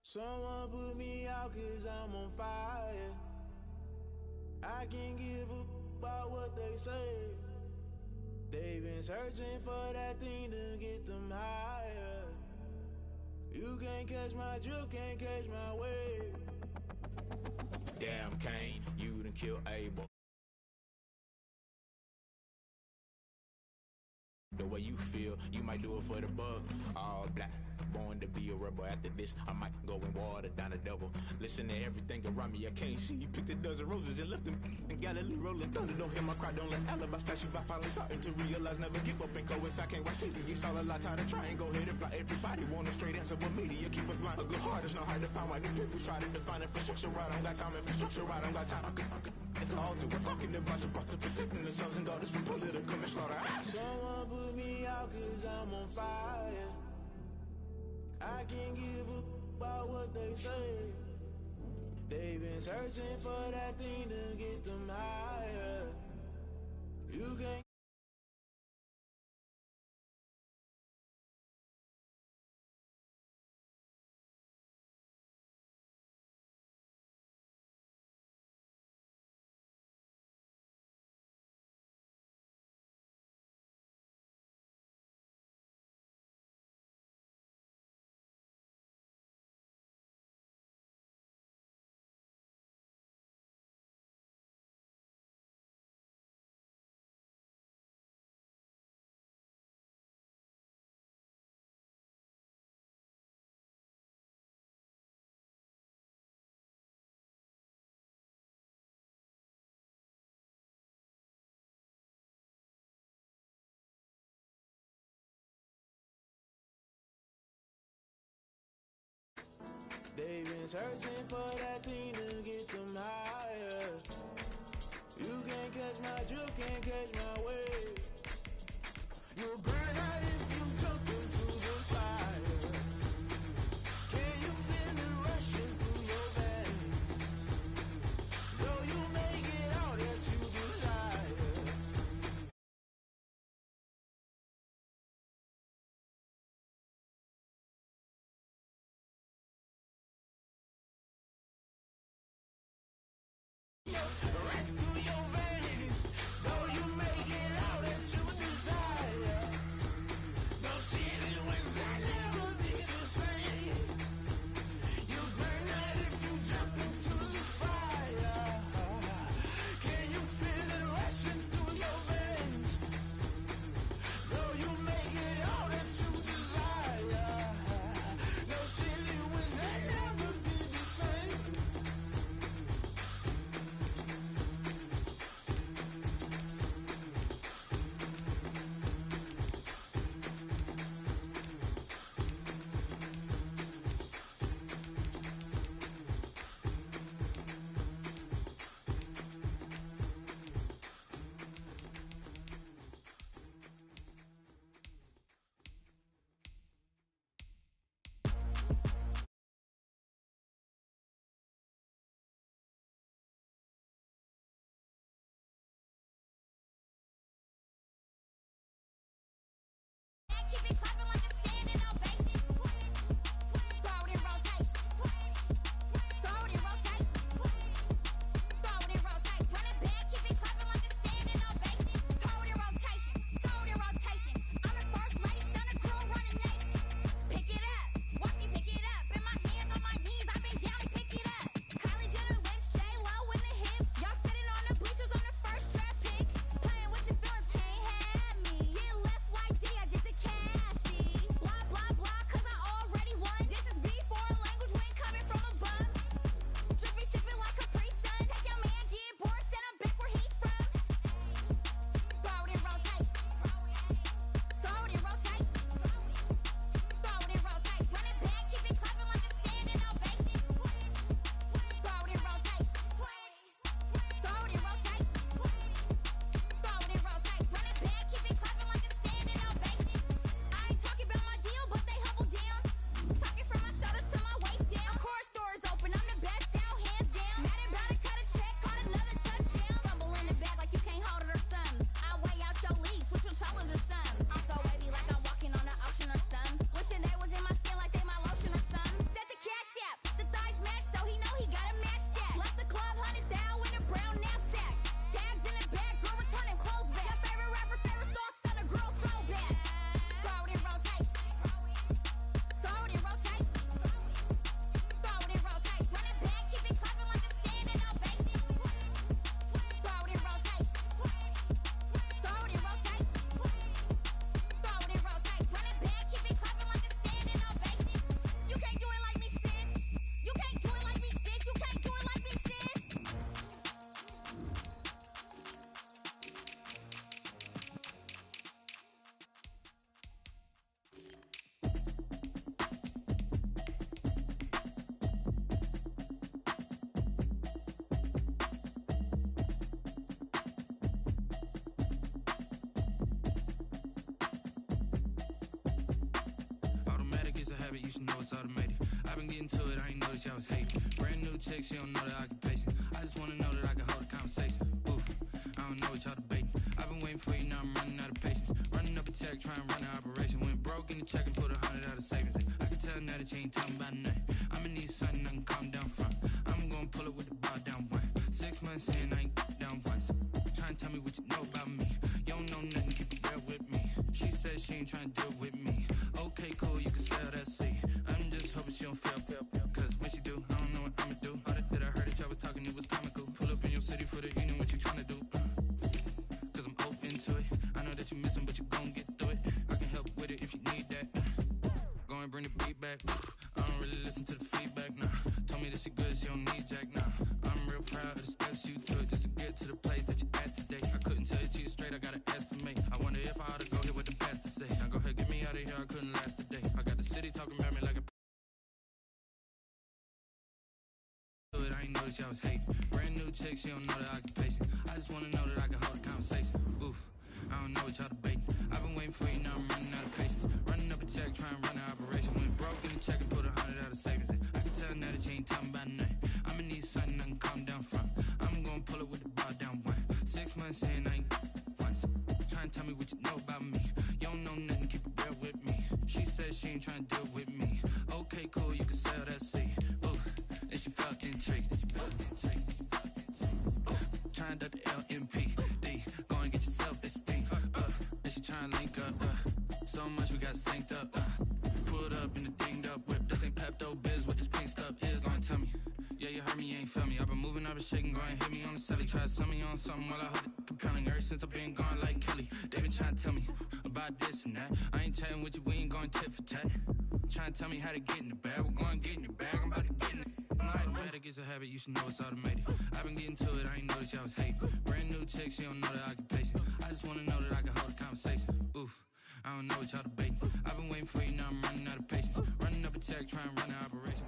Someone put me out 'cause I'm on fire. I can't give a about what they say. They've been searching for that thing to get them higher. You can't catch my drift, can't catch my wave. Damn, Kane, you done killed Abel. The way you feel, you might do it for the bug. All black, born to be a rebel. After this, I might go and water down the devil. Listen to everything around me, I can't see. You picked a dozen roses and left them in Galilee rolling thunder. Don't hear my cry, don't let alibis pass you. I finally starting to realize, never give up and coincide. Can't watch TV, it's all a lot. Tired of trying, go ahead and fly. Everybody want a straight answer, but media keep us blind. A good heart is not hard to find. Why do people try to define infrastructure right? I don't got time, infrastructure right, I don't got time. I could it's all to we're talking about you, about to protecting the sons and daughters from political manslaughter. Someone put me out 'cause I'm on fire. I can't give a about what they say. They've been searching for that thing to get them higher. You can't. They've been searching for that thing to get them higher. You can't catch my drift, can't catch my wave. You'll burn out if you jump into the fire. Can you feel it rushing through your veins? Though you make it all that you desire. Right through your veins, though you make it out that you desire. No city wins that never be the same. You burn out if you jump into the fire. Can you feel it rushing through your veins? Though you make it all that you desire. No city wins that never be the same. Keep it clapping like a standing ovation. Throw it in rotation. Throw it in rotation. Throw it in rotation. Run it back, keep it clapping like a standing ovation. Throw it in rotation. Throw it in rotation. I'm the first lady, stunner crew, running nation. Pick it up, watch me pick it up. In my hands, on my knees, I've been down and pick it up. Kylie Jenner lips, J-Lo in the hips. Y'all sitting on the bleachers on the first draft pick. Playing with your feelings, can't have me. Get left like D, I did the cast. getting to it, I ain't noticed y'all was hating. Brand new chick, she don't know the occupation. I just wanna know that I can hold a conversation. Oof, I don't know what y'all debating. I've been waiting for you, now I'm running out of patience. Running up a check, trying to run an operation. Went broke in the check and put 100 out of savings. I can tell now that you ain't talking about nothing. I'ma need something I can calm down from. I'm gonna pull it with the bar down one. 6 months in, I ain't down once. Trying to tell me what you know about me. You don't know nothing, keep it real with me. She said she ain't trying to deal with me. Okay, cool, you can sell that seat. I'm just hoping she don't fail. Cause when she do, I don't know what I'ma do. All that I heard that y'all was talking, it was comical. Pull up in your city for the evening, what you trying to do? Cause I'm open to it. I know that you missing, but you gon' get through it. I can help with it if you need that. Go and bring the beat back. I don't really listen to the feedback, nah. Told me that she good, she don't need jack, nah. I'm real proud of the steps you took just to get to the place that you at today. I couldn't tell you to you straight, I gotta estimate. I wonder if I ought to go hear what the pastor say. Now go ahead, get me out of here, I couldn't last a day. I got the city talking about me like a I ain't noticed y'all was hating. Brand new chick, she don't know the occupation. I just wanna know that I can hold a conversation. Oof, I don't know what y'all debating. I've been waiting for you, now I'm running out of patience. Running up a check, trying to run an operation. Went broke in the check and put 100 out of savings. I can tell now that you ain't talking about nothing. I'ma need something I can calm down from. I'm gonna pull it with the bar down one. 6 months in, I ain't once. Trying to tell me what you know about me. You don't know nothing, keep it real with me. She said she ain't trying to deal with me. Okay, cool, you can sell that seat. Ooh, and she felt intrigued. Trying to the LMPD. Go and get yourself esteem. And she trying to link up. So much we got synced up. Pulled up in the dinged up whip. This ain't Pepto Biz, what this pink stuff is. Go and tell me. Yeah, you heard me, you ain't felt me. I've been moving, I've been shaking. Go and hit me on the celly. Try to sell me on something while I hold it compelling. Ever since I've been gone like Kelly. They been trying to tell me about this and that. I ain't chatting with you, we ain't going tit for tat. Trying to tell me how to get in the bag. We're going to get in the bag, I'm about to get in it. I'm like, it gets a habit, you should know it's automated. I've been getting to it, I ain't noticed y'all was hating. Brand new chick, she don't know the occupation. I just wanna know that I can hold a conversation. Oof, I don't know what y'all debating. I've been waiting for you, now I'm running out of patience. Running up a check, trying to run an operation.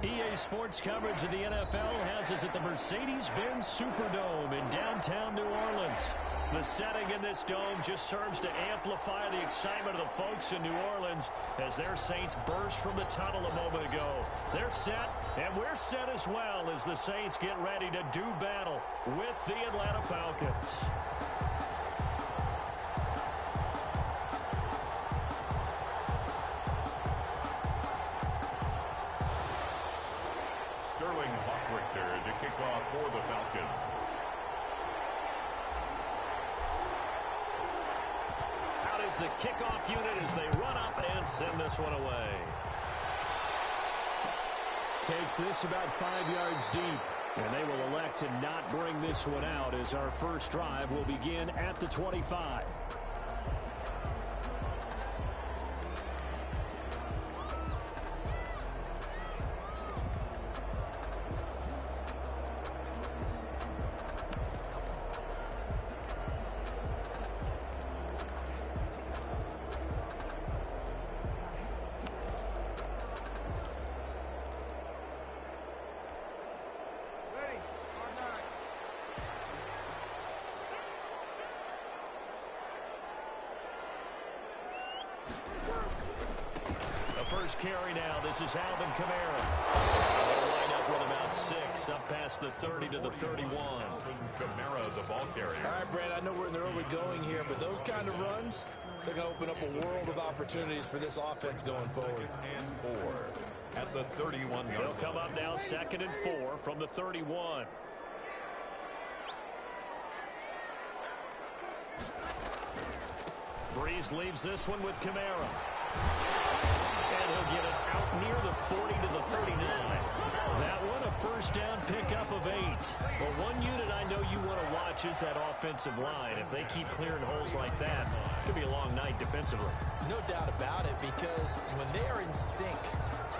EA Sports coverage of the NFL has us at the Mercedes-Benz Superdome in downtown New Orleans. The setting in this dome just serves to amplify the excitement of the folks in New Orleans as their Saints burst from the tunnel a moment ago. They're set, and we're set as well as the Saints get ready to do battle with the Atlanta Falcons. Sterling Hawkwrichter to kick off for the Falcons. Out is the kickoff unit as they run up and send this one away. Takes this about 5 yards deep. And they will elect to not bring this one out as our first drive will begin at the 25. First carry now. This is Alvin Kamara. They'll line up with about 6 up past the 30 to the 31. Alvin Kamara, the ball carrier. All right, Brad, I know we're in the early going here, but those kind of runs, they're going to open up a world of opportunities for this offense going forward. 2nd and 4 at the 31. They'll come up now 2nd and 4 from the 31. Breeze leaves this one with Kamara. And he'll get it out near the 40 to the 39. That one a first down pickup of 8. Well, one unit I know you want to watch is that offensive line. If they keep clearing holes like that, it could be a long night defensively. No doubt about it, because when they are in sync,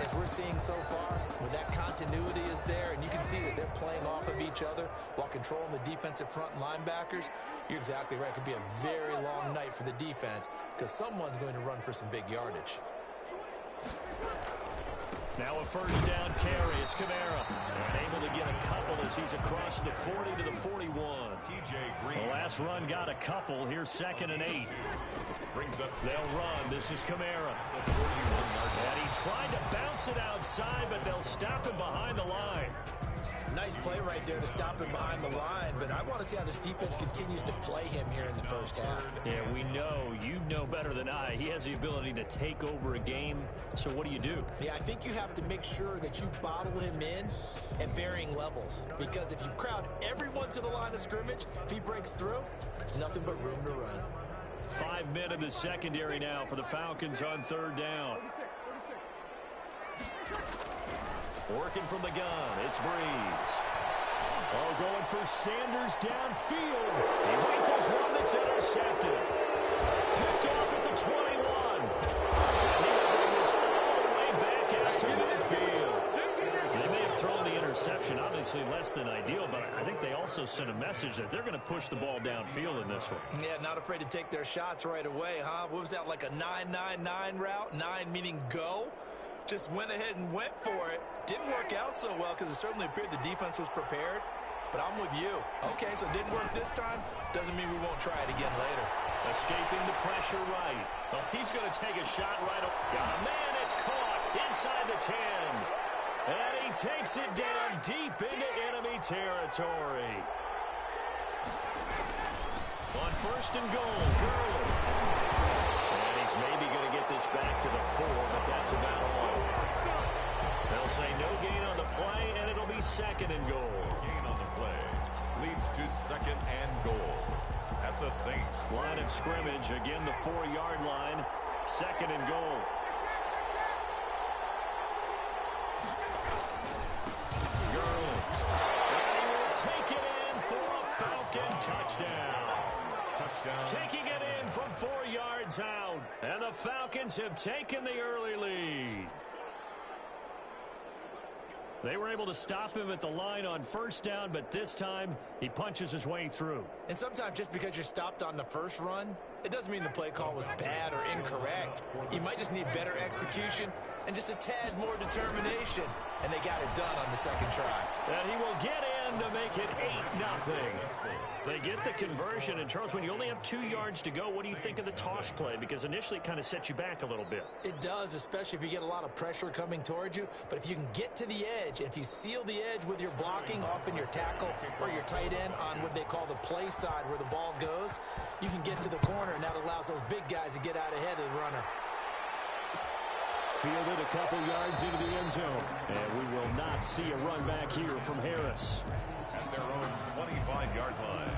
as we're seeing so far, when that continuity is there and you can see that they're playing off of each other while controlling the defensive front linebackers, you're exactly right. It could be a very long night for the defense because someone's going to run for some big yardage. Now a first down carry. It's Kamara. And able to get a couple as he's across the 40 to the 41. TJ Green. The last run got a couple. Here's 2nd and 8. Brings up They'll run. This is Kamara. And he tried to bounce it outside, but they'll stop him behind the line. Nice play right there to stop him behind the line, but I want to see how this defense continues to play him here in the first half. Yeah, we know. You know better than I. He has the ability to take over a game, so what do you do? Yeah, I think you have to make sure that you bottle him in at varying levels, because if you crowd everyone to the line of scrimmage, if he breaks through, there's nothing but room to run. 5 men in the secondary now for the Falcons on 3rd down. Working from the gun, it's Breeze. Oh, going for Sanders downfield. He rifles one that's intercepted. Picked off at the 21. And he will bring this all the way back out to midfield. They may have thrown the interception, obviously less than ideal, but I think they also sent a message that they're going to push the ball downfield in this one. Yeah, not afraid to take their shots right away, huh? What was that, like a 9-9-9 route? 9 meaning go? Just went ahead and went for it. Didn't work out so well because it certainly appeared the defense was prepared. But I'm with you. Okay, so it didn't work this time. Doesn't mean we won't try it again later. Escaping the pressure right. Oh, he's going to take a shot right. Got a man. It's caught inside the 10. And he takes it down deep into enemy territory. On 1st and goal, Gurley. And he's maybe going to get this back to the 4, but that's about all. They'll say no gain on the play, and it'll be 2nd and goal. Gain on the play leads to 2nd and goal at the Saints. Line of scrimmage, again the 4-yard line, 2nd and goal. Gurley. And he will take it in for a Falcon touchdown. Taking it in from 4 yards out. And the Falcons have taken the early lead. They were able to stop him at the line on 1st down, but this time he punches his way through. And sometimes just because you're stopped on the first run, it doesn't mean the play call was bad or incorrect. You might just need better execution and just a tad more determination. And they got it done on the 2nd try. And he will get in to make it 8-0. They get the conversion. And, Charles, when you only have 2 yards to go, what do you think of the toss play? Because initially it kind of sets you back a little bit. It does, especially if you get a lot of pressure coming towards you. But if you can get to the edge, if you seal the edge with your blocking, often your tackle or your tight end on what they call the play side where the ball goes, you can get to the corner, and that allows those big guys to get out ahead of the runner. Fielded a couple yards into the end zone. And we will not see a run back here from Harris. At their own 25-yard line.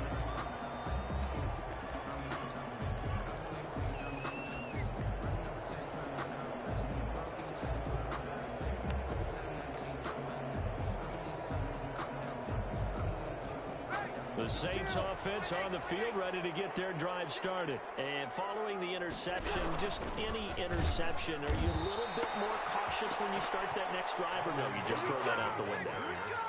The Saints offense on the field, ready to get their drive started. And following the interception, just any interception, are you a little bit more cautious when you start that next drive, or no, you just throw that out the window?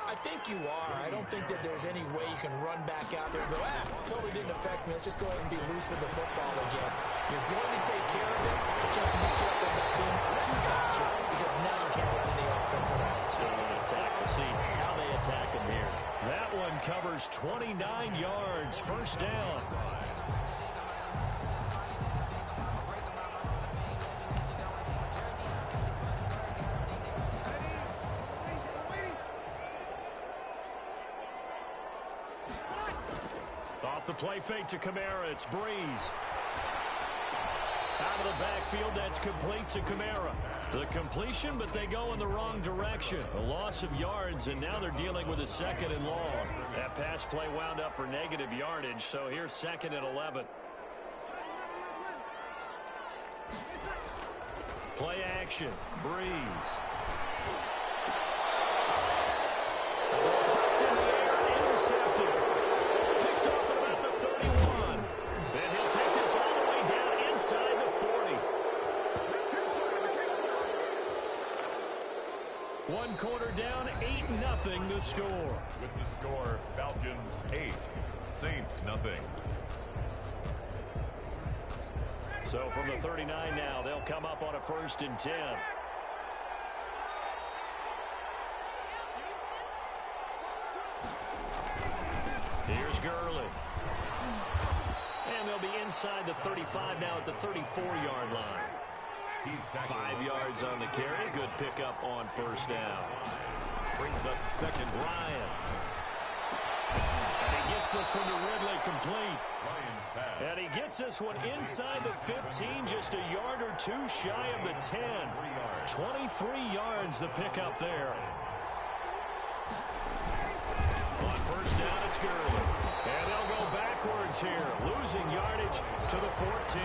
I think you are. I don't think that there's any way you can run back out there and go, totally didn't affect me. Let's just go ahead and be loose with the football again. You're going to take care of it, but you have to be careful about being too cautious because now you can't run any offense at all. So attack. We'll see how they attack him here. That one covers 29 yards. 1st down. Off the play fake to Kamara. It's Breeze. Out of the backfield, that's complete to Kamara. The completion, but they go in the wrong direction. A loss of yards, and now they're dealing with a 2nd and long. That pass play wound up for negative yardage, so here's 2nd and 11. Play action. Breeze. Popped in the air, intercepted. Picked off at about the 31. And he'll take this all the way down inside the 40. One quarter down, 8-0 the score. With the score, Falcons 8, Saints nothing. So from the 39 now, they'll come up on a 1st and 10. inside the 35, now at the 34-yard line. 5 yards on the carry. Good pickup on first down. Brings up second. Ryan. And he gets this one to Ridley complete. Ryan's pass. And he gets this one inside the 15, just a yard or two shy of the 10. 23 yards the pickup there. On first down, it's Gurley. And they'll go backwards here, losing yardage to the 14.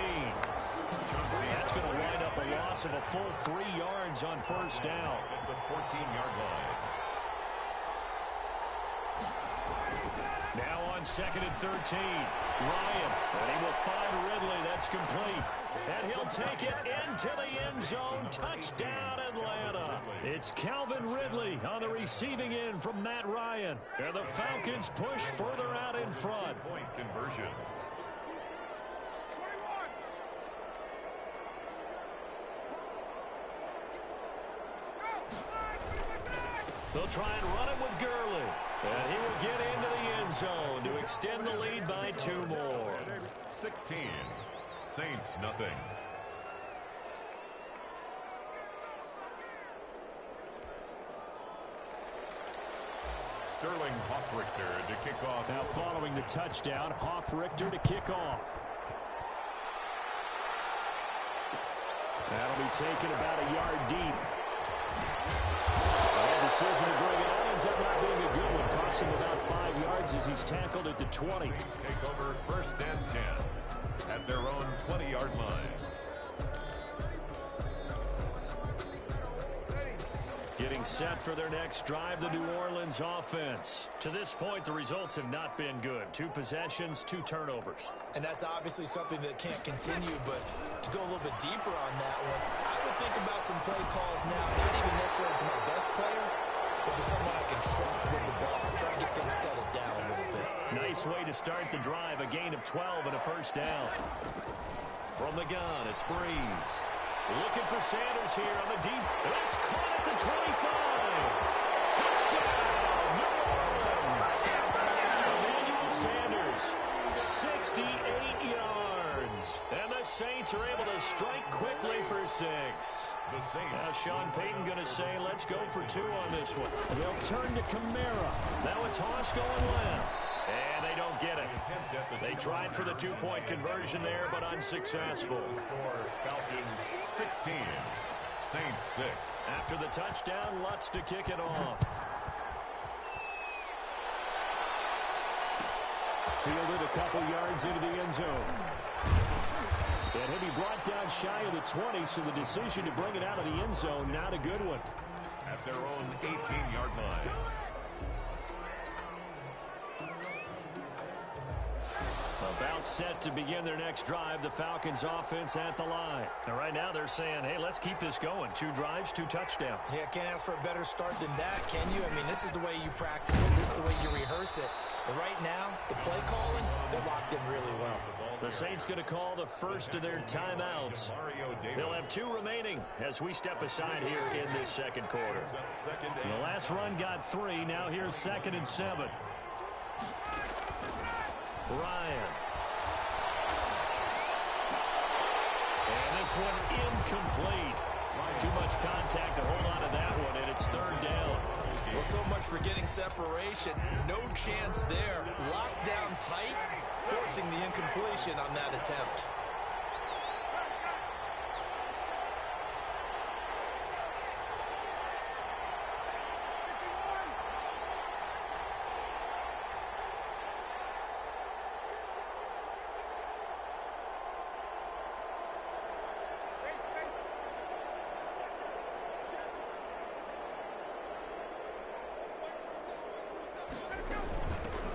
That's going to wind up a loss of a full 3 yards on first down. At the 14-yard line. Now on second and 13, Ryan, and he will find Ridley. That's complete. And he'll take it into the end zone. Touchdown, Atlanta. It's Calvin Ridley on the receiving end from Matt Ryan. And the Falcons push further out in front. Point conversion. They'll try and run it with Gurley. And he will get into the end zone to extend the lead by 2 more. 16. Saints, nothing. Sterling Hoffrichter to kick off. Now following the touchdown, Hoffrichter to kick off. That'll be taken about a yard deep. Decision to bring it out ends up not being a good one. Costs him about 5 yards as he's tackled at the 20. Take over first and 10 at their own 20-yard line. Getting set for their next drive, the New Orleans offense. To this point, the results have not been good. 2 possessions, 2 turnovers. And that's obviously something that can't continue, but to go a little bit deeper on that one, I would think about some play calls now, not even necessarily to my best player, but to someone I can trust with the ball. Try and get things settled down a little bit. Nice way to start the drive, a gain of 12 and a first down. From the gun, it's Breeze. Looking for Sanders here on the deep. That's caught at the 25. Touchdown, New Orleans. Emmanuel Sanders, 68 yards. And the Saints are able to strike quickly for 6. The Saints. Now Sean Payton going to say, let's go for 2 on this one. They'll turn to Kamara. Now a toss going left. And they don't get it. They tried for the 2-point conversion there, but unsuccessful. Score Falcons 16. Saints 6. After the touchdown, Lutz to kick it off. Fielded a couple yards into the end zone. And he'll be brought down shy of the 20, so the decision to bring it out of the end zone, not a good one. At their own 18-yard line. About set to begin their next drive, the Falcons offense at the line. And right now they're saying, hey, let's keep this going. 2 drives, 2 touchdowns. Yeah, can't ask for a better start than that, can you? I mean, this is the way you practice it. This is the way you rehearse it. But right now, the play calling, they're locked in really well. The Saints going to call the first of their timeouts. They'll have 2 remaining as we step aside here in this second quarter. The last run got 3. Now here's 2nd and 7. Ryan. And this one incomplete. Too much contact to hold on to that one, and it's 3rd down. Well, so much for getting separation. No chance there. Locked down tight, forcing the incompletion on that attempt.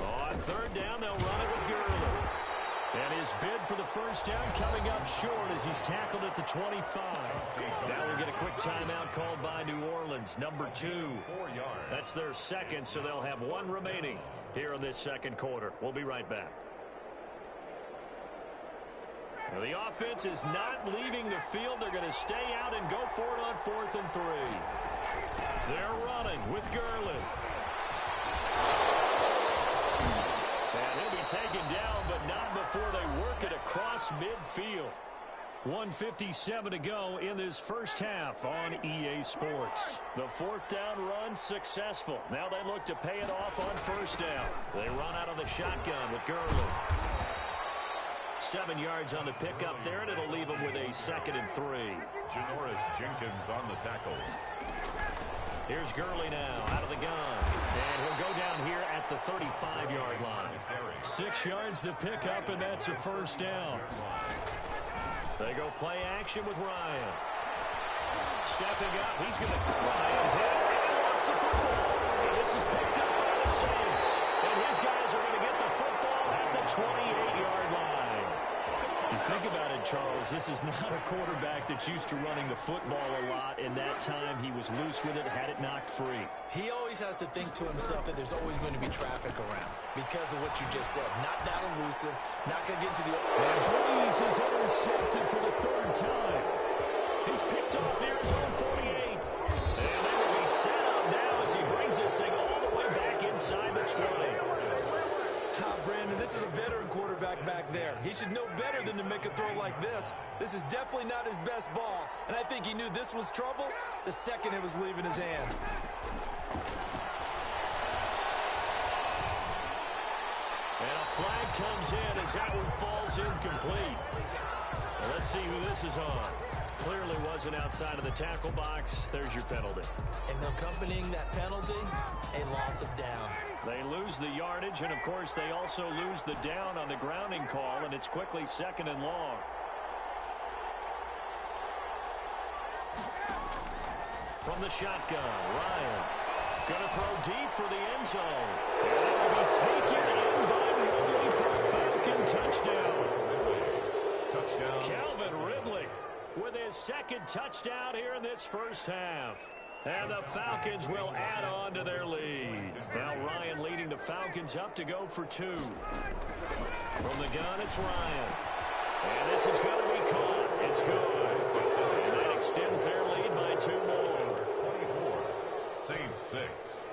On 3rd down, they'll run it with Gurley. And his bid for the first down coming up short as he's tackled at the 25. Now we'll get a quick timeout called by New Orleans, number 2. That's their 2nd, so they'll have 1 remaining here in this second quarter. We'll be right back. Now the offense is not leaving the field. They're going to stay out and go for it on 4th and 3. They're running with Gurley. And he'll be taken down, but not before they work it across midfield. 1:57 to go in this first half on EA Sports. The fourth down run successful. Now they look to pay it off on first down. They run out of the shotgun with Gurley. 7 yards on the pickup there, and it'll leave them with a 2nd and 3. Janoris Jenkins on the tackles. Here's Gurley now out of the gun. And he'll go down here at the 35-yard line. 6 yards the pickup, and that's a first down. They go play action with Ryan. Stepping up, he's going to Ryan hit and lost the football. This is picked up by the Saints. And his guys are going to get the football at the 28-yard line. You think about it, Charles, this is not a quarterback that's used to running the football a lot, and that time he was loose with it, had it knocked free. He always has to think to himself that there's always going to be traffic around because of what you just said. Not that elusive, not going to get to the... And Breeze is intercepted for the 3rd time. He's picked off near his own 48. And they will be set up now as he brings this thing all the way back inside the 20. Brandon, this is a veteran quarterback back there. He should know better than to make a throw like this. This is definitely not his best ball, and I think he knew this was trouble the second it was leaving his hand. And a flag comes in as that one falls incomplete. Well, let's see who this is on. Clearly wasn't outside of the tackle box. There's your penalty. And accompanying that penalty, a loss of down. They lose the yardage, and, of course, they also lose the down on the grounding call, and it's quickly 2nd and long. From the shotgun, Ryan. Going to throw deep for the end zone. And it will be taken in by Ridley for a Falcon touchdown. Touchdown. Calvin Ridley with his 2nd touchdown here in this first half. And the Falcons will add on to their lead. Now Ryan leading the Falcons up to go for 2. From the gun, it's Ryan. And this is going to be caught. It's good. And that extends their lead by 2 more. 24, Saints 6.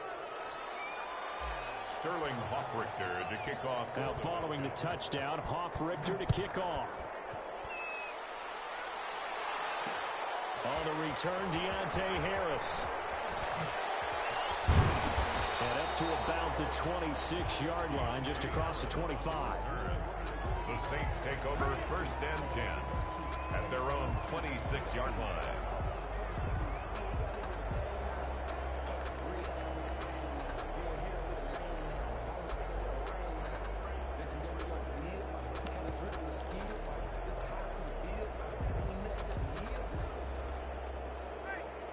Sterling Hoffrichter to kick off. Now following the touchdown, Hoffrichter to kick off. On the return, Deontay Harris. And up to about the 26-yard line, just across the 25. The Saints take over 1st and 10 at their own 26-yard line.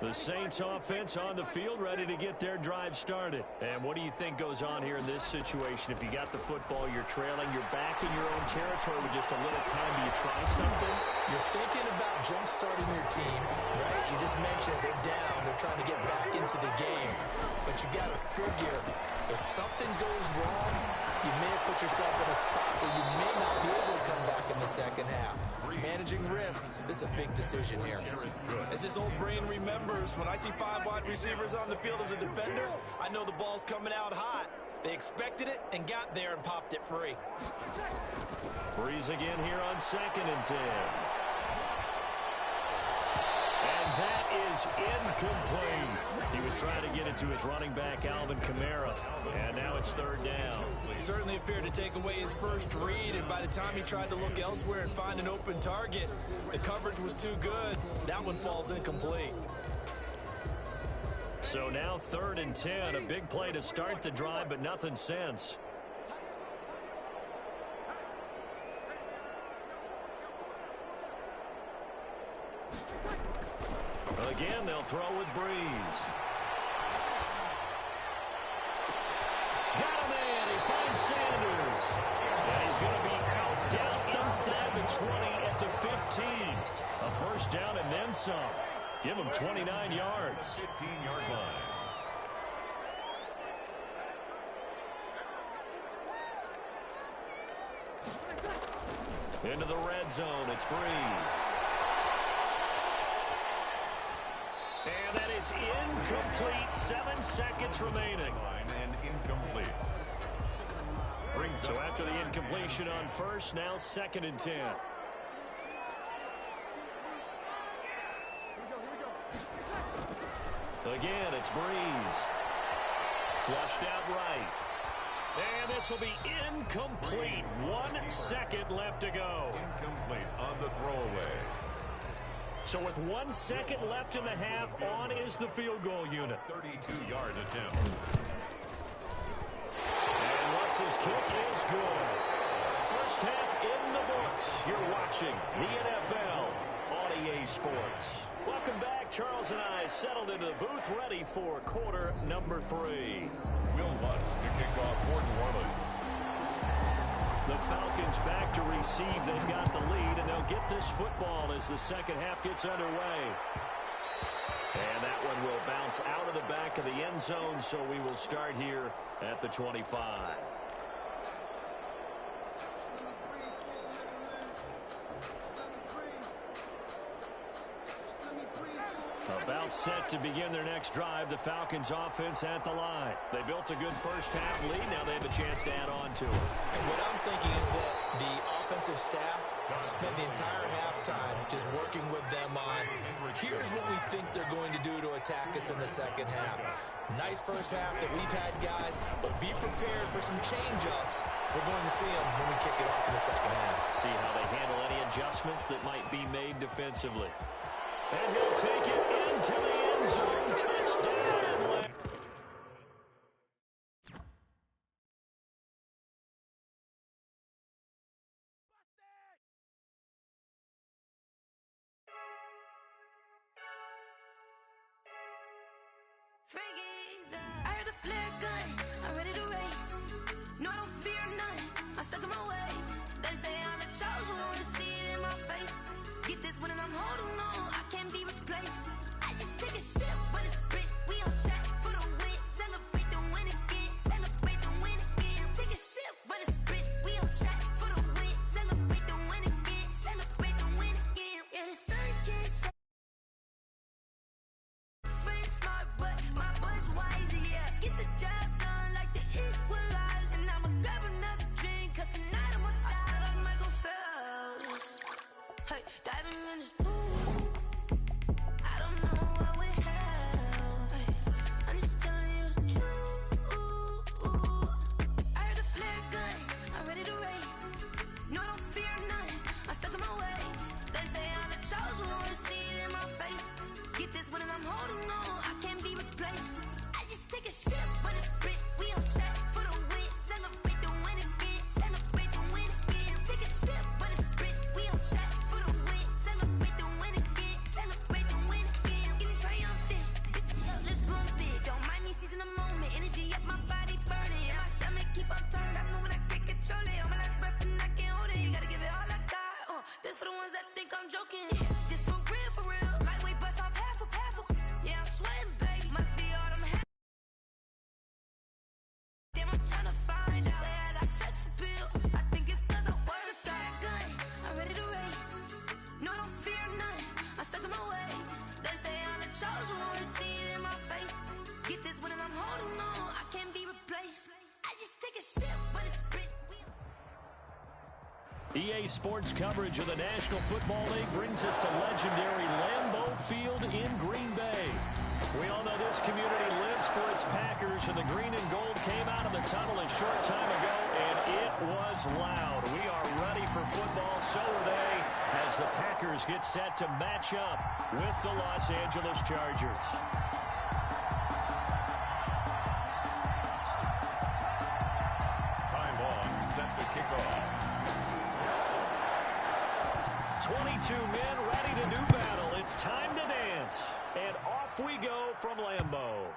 The Saints offense on the field, ready to get their drive started. And what do you think goes on here in this situation? If you got the football, you're trailing, you're back in your own territory with just a little time. Do you try something? You're thinking about jump-starting your team, right? You just mentioned they're down. They're trying to get back into the game. But you got to figure, if something goes wrong, you may have put yourself in a spot where you may not be able to come back in the second half. Managing risk, this is a big decision here. As this old brain remembers, when I see 5 wide receivers on the field as a defender, I know the ball's coming out hot. They expected it and got there and popped it free. Breeze again here on 2nd and 10. And that is incomplete. He was trying to get it to his running back, Alvin Kamara. And now it's 3rd down. Certainly appeared to take away his first read, and by the time he tried to look elsewhere and find an open target, the coverage was too good. That one falls incomplete. So now 3rd and 10, a big play to start the drive, but nothing since. Well, again, they'll throw with Breeze. Got him in. He finds Sanders. And he's going to be out down inside the 20 at the 15. A first down and then some. Give him 29 yards. 15-yard line. Into the red zone. It's Breeze. And that is incomplete. 7 seconds remaining. And incomplete. So after the incompletion on first, now 2nd and 10. Again, it's Breeze. Flushed out right. And this will be incomplete. 1 second left to go. Incomplete on the throwaway. So with 1 second left in the half, on is the field goal unit. 32-yard attempt. And Lutz's kick is good. First half in the books. You're watching the NFL on EA Sports. Welcome back. Charles and I settled into the booth, ready for quarter number 3. Will Lutz to kick off for New Orleans. The Falcons back to receive. They've got the lead, and they'll get this football as the second half gets underway. And that one will bounce out of the back of the end zone, so we will start here at the 25. About set to begin their next drive. The Falcons offense at the line. They built a good first half lead. Now they have a chance to add on to it. And what I'm thinking is that the offensive staff spent the entire halftime just working with them on, here's what we think they're going to do to attack us in the second half. Nice first half that we've had, guys, but be prepared for some change-ups. We're going to see them when we kick it off in the second half. See how they handle any adjustments that might be made defensively. And he'll take it into the end zone. Touchdown Atlanta. I heard a flare gun, I'm ready to race. No, I don't fear none, I'm stuck in my ways. They say I'm the chosen one, to see it in my face. Get this one and I'm holding on, I can't be replaced. I just take a sip when it's split, we on track for the win. Celebrate the win again, celebrate the win again. Take a sip when it's split, we on track for the win. Celebrate the win again, celebrate the win again. Yeah, the sun can't shine. Friend smart, but my bud's wise, yeah. Get the job done like the equalizer. And I'ma grab another drink, cause tonight I'ma die like Michael Phelps. Hey, diving in this pool, I don't know what we have. Hey, I'm just telling you the truth. I heard a flare gun, I'm ready to race. No, I don't fear none, I'm stuck in my ways. They say I'm the chosen one, to see it in my face. Get this one and I'm holding on, I can't be replaced. I just take a sip when it's split, we on track for the win. Celebrate the win again, celebrate the win again. Take a sip when it's split, we on track for the win. Celebrate the win again, celebrate the win again. Get it triumphant, let's bump it. Don't mind me seizing the moment, energy up my body burning. And my stomach keep on turning, stop moving, I can't control it. On my last breath and I can't hold it, you gotta give it all I got. This for the ones that think I'm joking. This for real, lightweight bust off half a. Yeah, I'm sweating, baby, must be all them half. Damn, I'm tryna find out. Say I got sex appeal, I think it's cause I wear a fat gun. I'm ready to race, no, I don't fear none, I'm stuck in my ways. They say I'm the chosen one, to see it in my face. Get this one and I'm holding on, I can't be replaced. I just take a sip when it's split. EA Sports coverage of the National Football League brings us to legendary Lambeau Field in Green Bay. We all know this community lives for its Packers, and the green and gold came out of the tunnel a short time ago, and it was loud. We are ready for football, so are they, as the Packers get set to match up with the Los Angeles Chargers. Time bomb set to kick off. 22 men ready to do battle. It's time to dance. And off we go from Lambeau.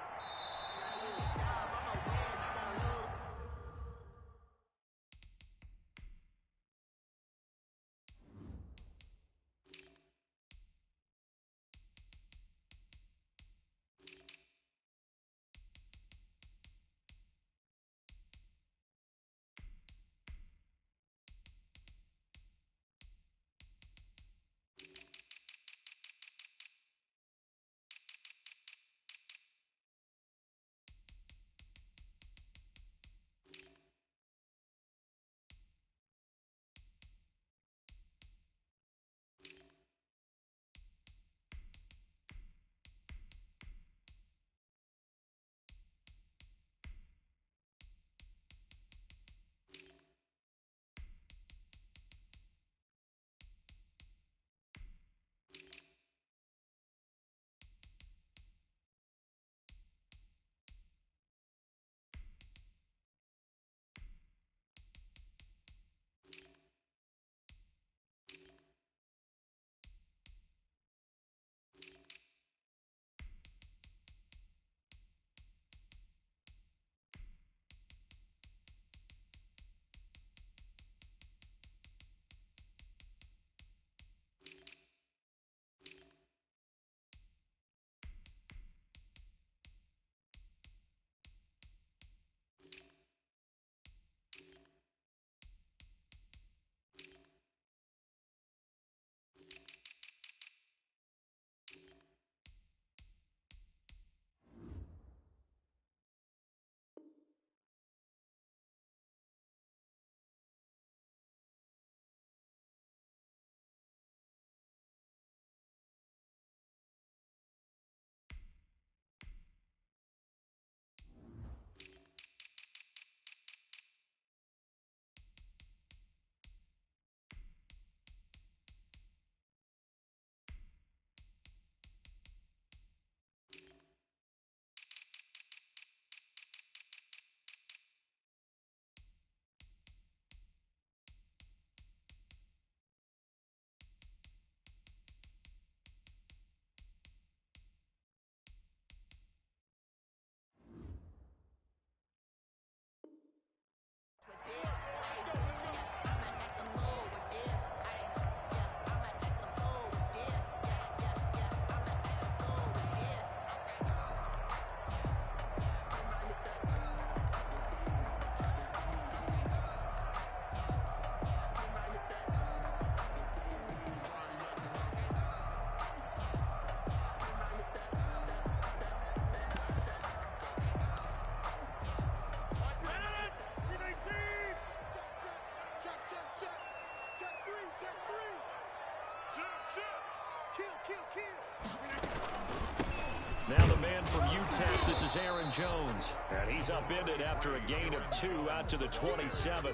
Now the man from UTEP, this is Aaron Jones. And he's upended after a gain of 2 out to the 27.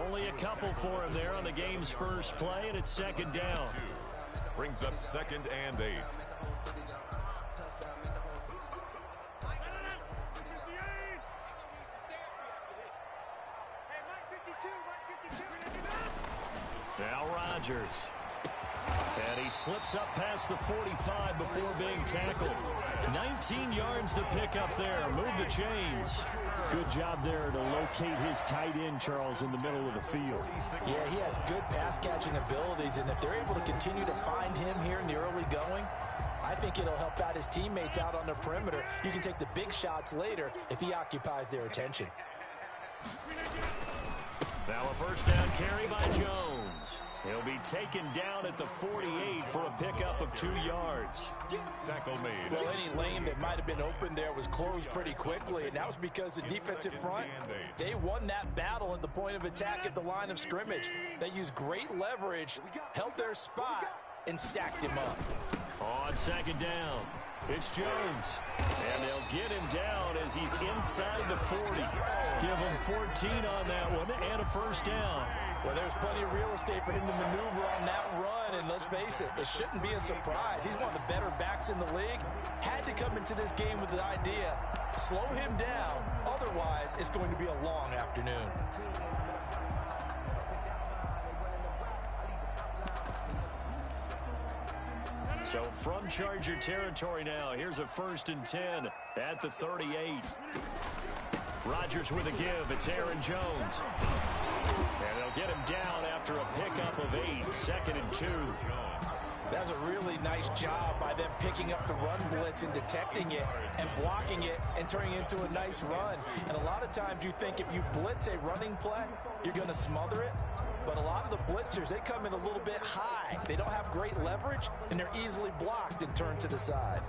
Only a couple for him there on the game's first play, and it's second down. Brings up 2nd and 8. Now Rodgers. And he slips up past the 45 before being tackled. 19 yards to pick up there. Move the chains. Good job there to locate his tight end, Charles, in the middle of the field. Yeah, he has good pass-catching abilities, and if they're able to continue to find him here in the early going, I think it'll help out his teammates out on the perimeter. You can take the big shots later if he occupies their attention. Now a first down carry by Jones. He'll be taken down at the 48 for a pickup of 2 yards. Tackle made. Well, any lane that might have been open there was closed pretty quickly, and that was because the defensive front, they won that battle at the point of attack at the line of scrimmage. They used great leverage, held their spot, and stacked him up. On second down, it's Jones. And they'll get him down as he's inside the 40. Give him 14 on that one and a first down. Well, there's plenty of real estate for him to maneuver on that run, and let's face it, it shouldn't be a surprise. He's one of the better backs in the league. Had to come into this game with the idea, slow him down, otherwise it's going to be a long afternoon. So from Charger territory now, here's a 1st and 10 at the 38. Rodgers with a give. It's Aaron Jones. And they'll get him down after a pickup of 8, 2nd and 2. That's a really nice job by them picking up the run blitz and detecting it and blocking it and turning it into a nice run. And a lot of times you think if you blitz a running play, you're going to smother it. But a lot of the blitzers, they come in a little bit high. They don't have great leverage, and they're easily blocked and turned to the side.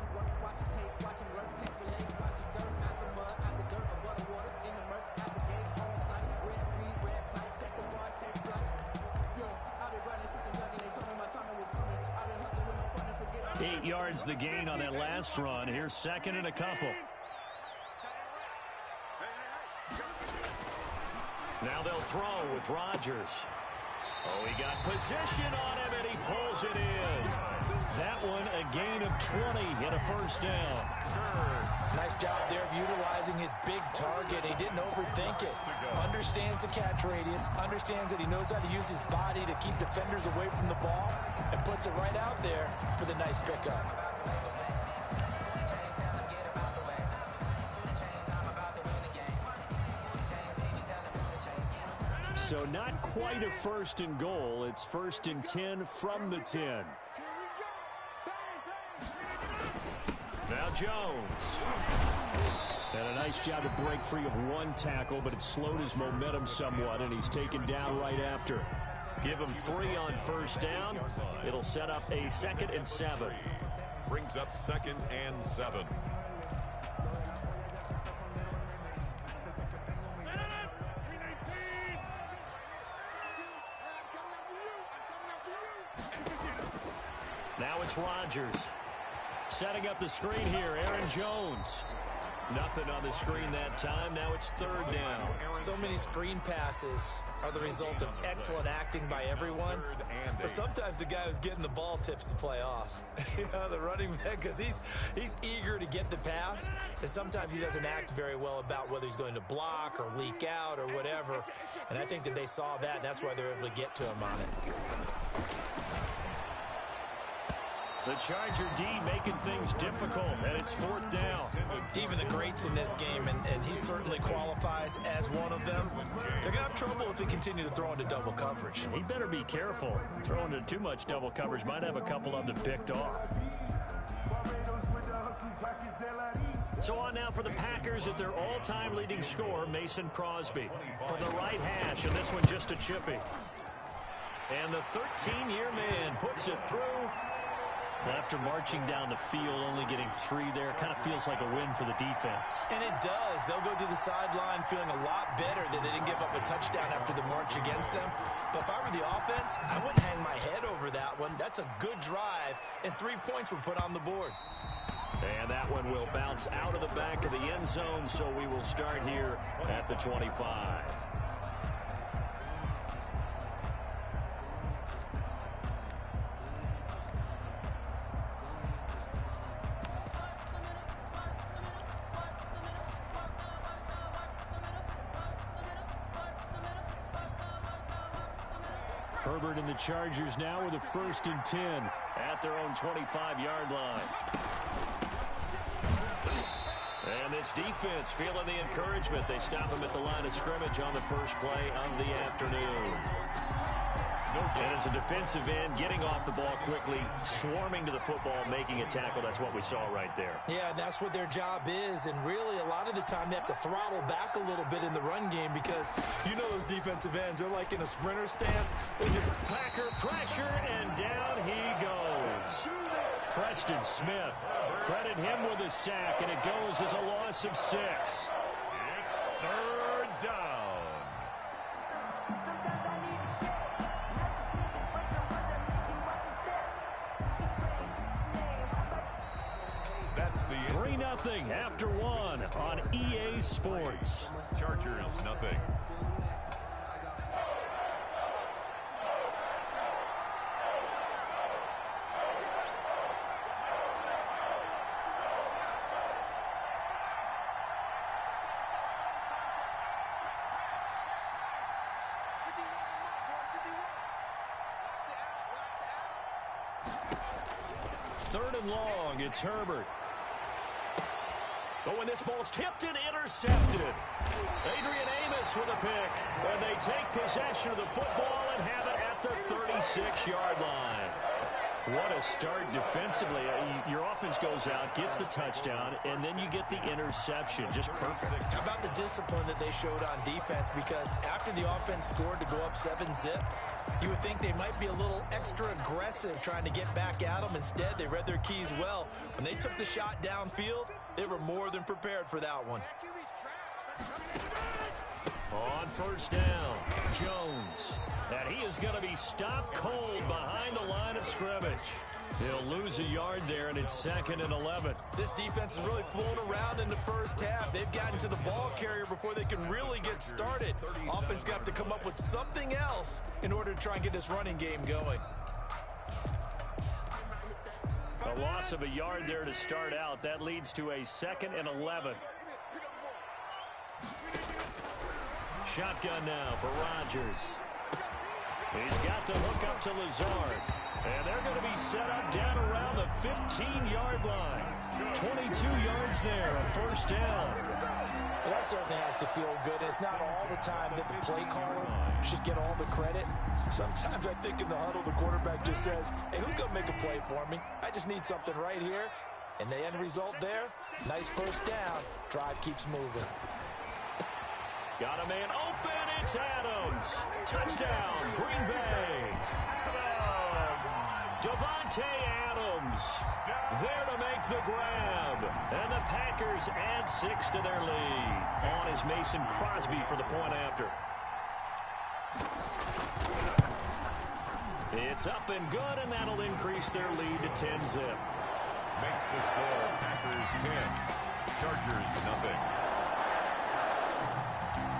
Eight yards the gain on that last run. Here's 2nd and a couple. Now they'll throw with Rodgers. Oh, he got position on him, and he pulls it in. That one a gain of 20 and a first down. Nice job there of utilizing his big target. He didn't overthink it. Understands the catch radius, understands that he knows how to use his body to keep defenders away from the ball, and puts it right out there for the nice pickup. So not quite a 1st and goal. It's 1st and 10 from the 10. Now Jones. And a nice job to break free of one tackle, but it slowed his momentum somewhat, and he's taken down right after. Give him 3 on first down. It'll set up a 2nd and 7. Brings up 2nd and 7. Now it's Rodgers. Setting up the screen here, Aaron Jones. Nothing on the screen that time. Now it's 3rd down. So many screen passes are the result of excellent acting by everyone. But sometimes the guy who's getting the ball tips the play off. The running back, because he's eager to get the pass. And sometimes he doesn't act very well about whether he's going to block or leak out or whatever. And I think that they saw that, and that's why they're able to get to him on it. The Charger D making things difficult, and it's 4th down. Even the greats in this game, and he certainly qualifies as one of them, they're going to have trouble if they continue to throw into double coverage. He better be careful. Throwing into too much double coverage might have a couple of them picked off. So on now for the Packers at their all-time leading scorer, Mason Crosby. From the right hash, and this one just a chippy. And the 13-year man puts it through. Well, after marching down the field, only getting 3 there, kind of feels like a win for the defense. And it does. They'll go to the sideline feeling a lot better that they didn't give up a touchdown after the march against them. But if I were the offense, I wouldn't hang my head over that one. That's a good drive, and 3 points were put on the board. And that one will bounce out of the back of the end zone, so we will start here at the 25. Herbert and the Chargers now with a 1st and 10 at their own 25-yard line. And this defense feeling the encouragement. They stop him at the line of scrimmage on the first play of the afternoon. And as a defensive end, getting off the ball quickly, swarming to the football, making a tackle. That's what we saw right there. Yeah, and that's what their job is. And really, a lot of the time, they have to throttle back a little bit in the run game because you know those defensive ends, they're like in a sprinter stance. They just Packer pressure, and down he goes. Preston Smith, credit him with a sack, and it goes as a loss of 6. It's 3rd down. That's the 3-0 after 1 on EA Sports. Chargers, nothing. Third and long, it's Herbert. But when this ball's tipped and intercepted, Adrian Amos with a pick, and they take possession of the football and have it at the 36-yard line. What a start defensively. Your offense goes out, gets the touchdown, and then you get the interception. Just perfect. How about the discipline that they showed on defense? Because after the offense scored to go up 7-zip, you would think they might be a little extra aggressive trying to get back at them. Instead, they read their keys well. When they took the shot downfield, they were more than prepared for that one. On first down, Jones. And he is going to be stopped cold behind the line of scrimmage. He'll lose a yard there, and it's 2nd and 11. This defense is really flown around in the first half. They've gotten to the ball carrier before they can really get started. Offense going to have to come up with something else in order to try and get this running game going. A loss of a yard there to start out. That leads to a 2nd and 11. Shotgun now for Rodgers. He's got to hook up to Lazard. And they're going to be set up down around the 15-yard line. 22 yards there, a first down. Well, that certainly has to feel good. It's not all the time that the play caller should get all the credit. Sometimes I think in the huddle, the quarterback just says, hey, who's going to make a play for me? I just need something right here. And the end result there, nice first down. Drive keeps moving. Got a man open. It's Adams. Touchdown, Green Bay. Devontae Adams there to make the grab. And the Packers add 6 to their lead. On is Mason Crosby for the point after. It's up and good, and that'll increase their lead to 10-zip. Makes the score Packers 10, Chargers nothing.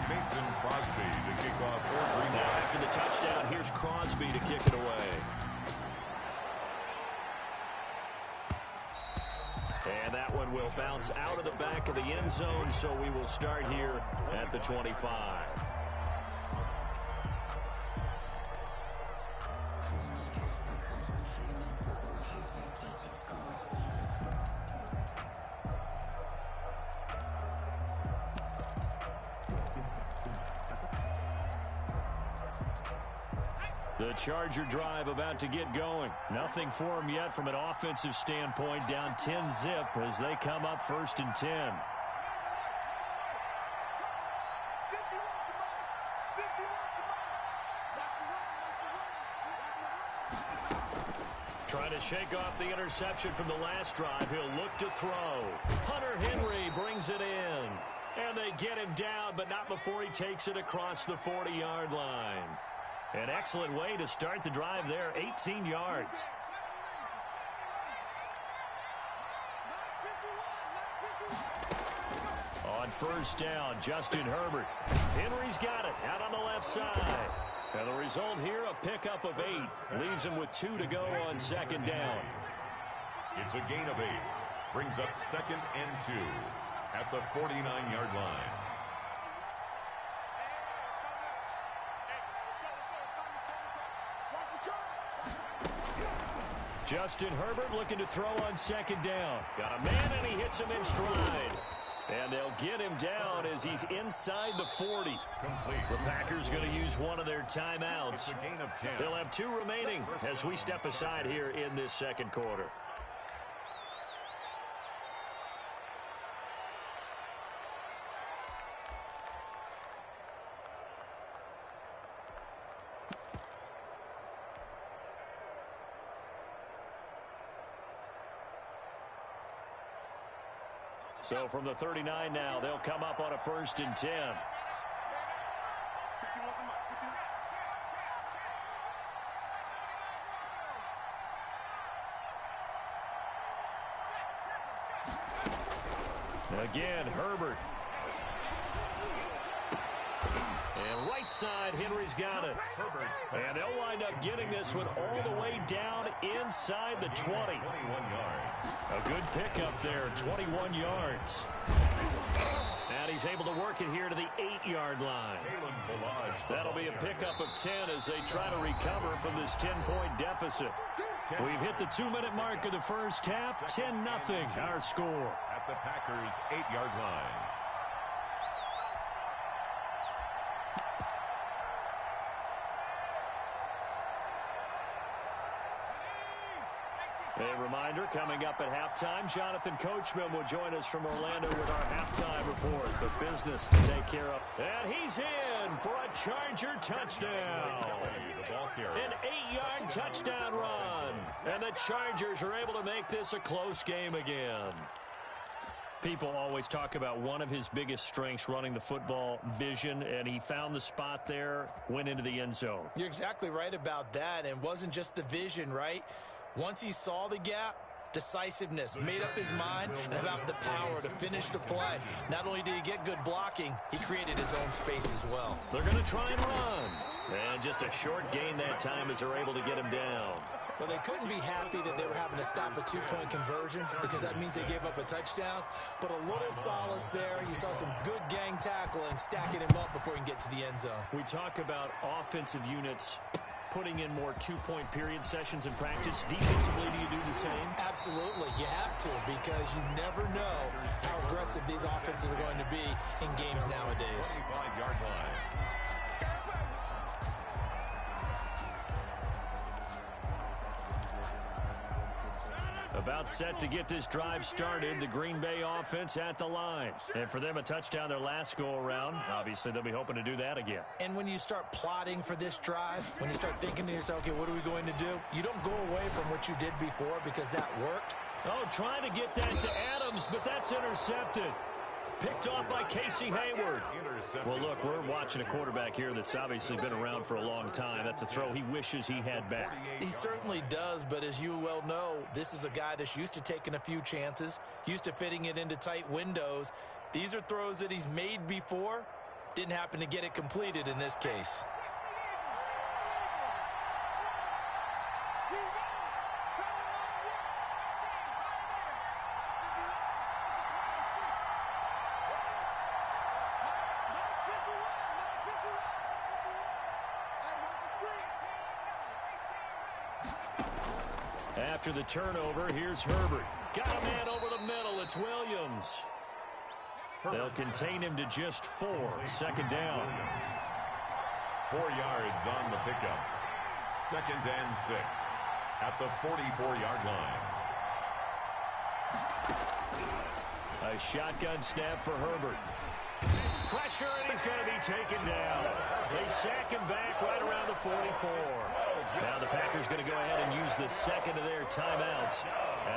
Mason Crosby to kick off for Green Bay. Now after the touchdown, here's Crosby to kick it away. And that one will bounce out of the back of the end zone, so we will start here at the 25. The Charger drive about to get going. Nothing for them yet from an offensive standpoint. Down 10-zip as they come up 1st and 10. Trying to To shake off the interception from the last drive, he'll look to throw. Hunter Henry brings it in. And they get him down, but not before he takes it across the 40-yard line. An excellent way to start the drive there, 18 yards. On first down, Justin Herbert. Henry's got it out on the left side. And the result here, a pickup of 8. Leaves him with 2 to go on second down. It's a gain of 8. Brings up 2nd and 2 at the 49-yard line. Justin Herbert looking to throw on second down. Got a man, and he hits him in stride. And they'll get him down as he's inside the 40. Complete. The Packers going to use one of their timeouts. It's a gain of 10. They'll have 2 remaining as we step aside here in this second quarter. So from the 39 now, they'll come up on a 1st and 10. Again, Herbert. And right side, Henry's got it. Herbert. And they'll wind up getting this one all the way down inside the 20. 21 yards. A good pickup there, 21 yards. And he's able to work it here to the 8-yard line. That'll be a pickup of 10 as they try to recover from this 10-point deficit. We've hit the 2-minute mark of the first half, 10-0 our score. At the Packers' 8-yard line. A reminder, coming up at halftime, Jonathan Coachman will join us from Orlando with our halftime report. The business to take care of. And he's in for a Charger touchdown. An 8-yard touchdown run. And the Chargers are able to make this a close game again. People always talk about one of his biggest strengths, running the football, vision, and he found the spot there, went into the end zone. You're exactly right about that, and it wasn't just the vision, right? Once he saw the gap, decisiveness, made up his mind, and about the power to finish the play. Not only did he get good blocking, he created his own space as well. They're going to try and run. And just a short gain that time as they're able to get him down. Well, they couldn't be happy that they were having to stop a 2-point conversion because that means they gave up a touchdown. But a little solace there. You saw some good gang tackling, stacking him up before he can get to the end zone. We talk about offensive units putting in more 2-point period sessions in practice. Defensively, do you do the same? Absolutely. You have to, because you never know how aggressive these offenses are going to be in games nowadays. 25-yard line. About set to get this drive started. The Green Bay offense at the line. And for them, a touchdown their last go-around. Obviously, they'll be hoping to do that again. And when you start plotting for this drive, when you start thinking to yourself, okay, what are we going to do? You don't go away from what you did before because that worked. Oh, trying to get that to Adams, but that's intercepted. Picked off by Casey Hayward. Well, look, we're watching a quarterback here that's obviously been around for a long time. That's a throw he wishes he had back. He certainly does, but as you well know, this is a guy that's used to taking a few chances, used to fitting it into tight windows. These are throws that he's made before. Didn't happen to get it completed in this case. After the turnover, here's Herbert. Got a man over the middle. It's Williams. They'll contain him to just 4. Second down. 4 yards on the pickup. 2nd and 6 at the 44-yard line. A shotgun snap for Herbert. Pressure, and he's going to be taken down. They sack him back right around the 44. Now the Packers going to go ahead and use the second of their timeouts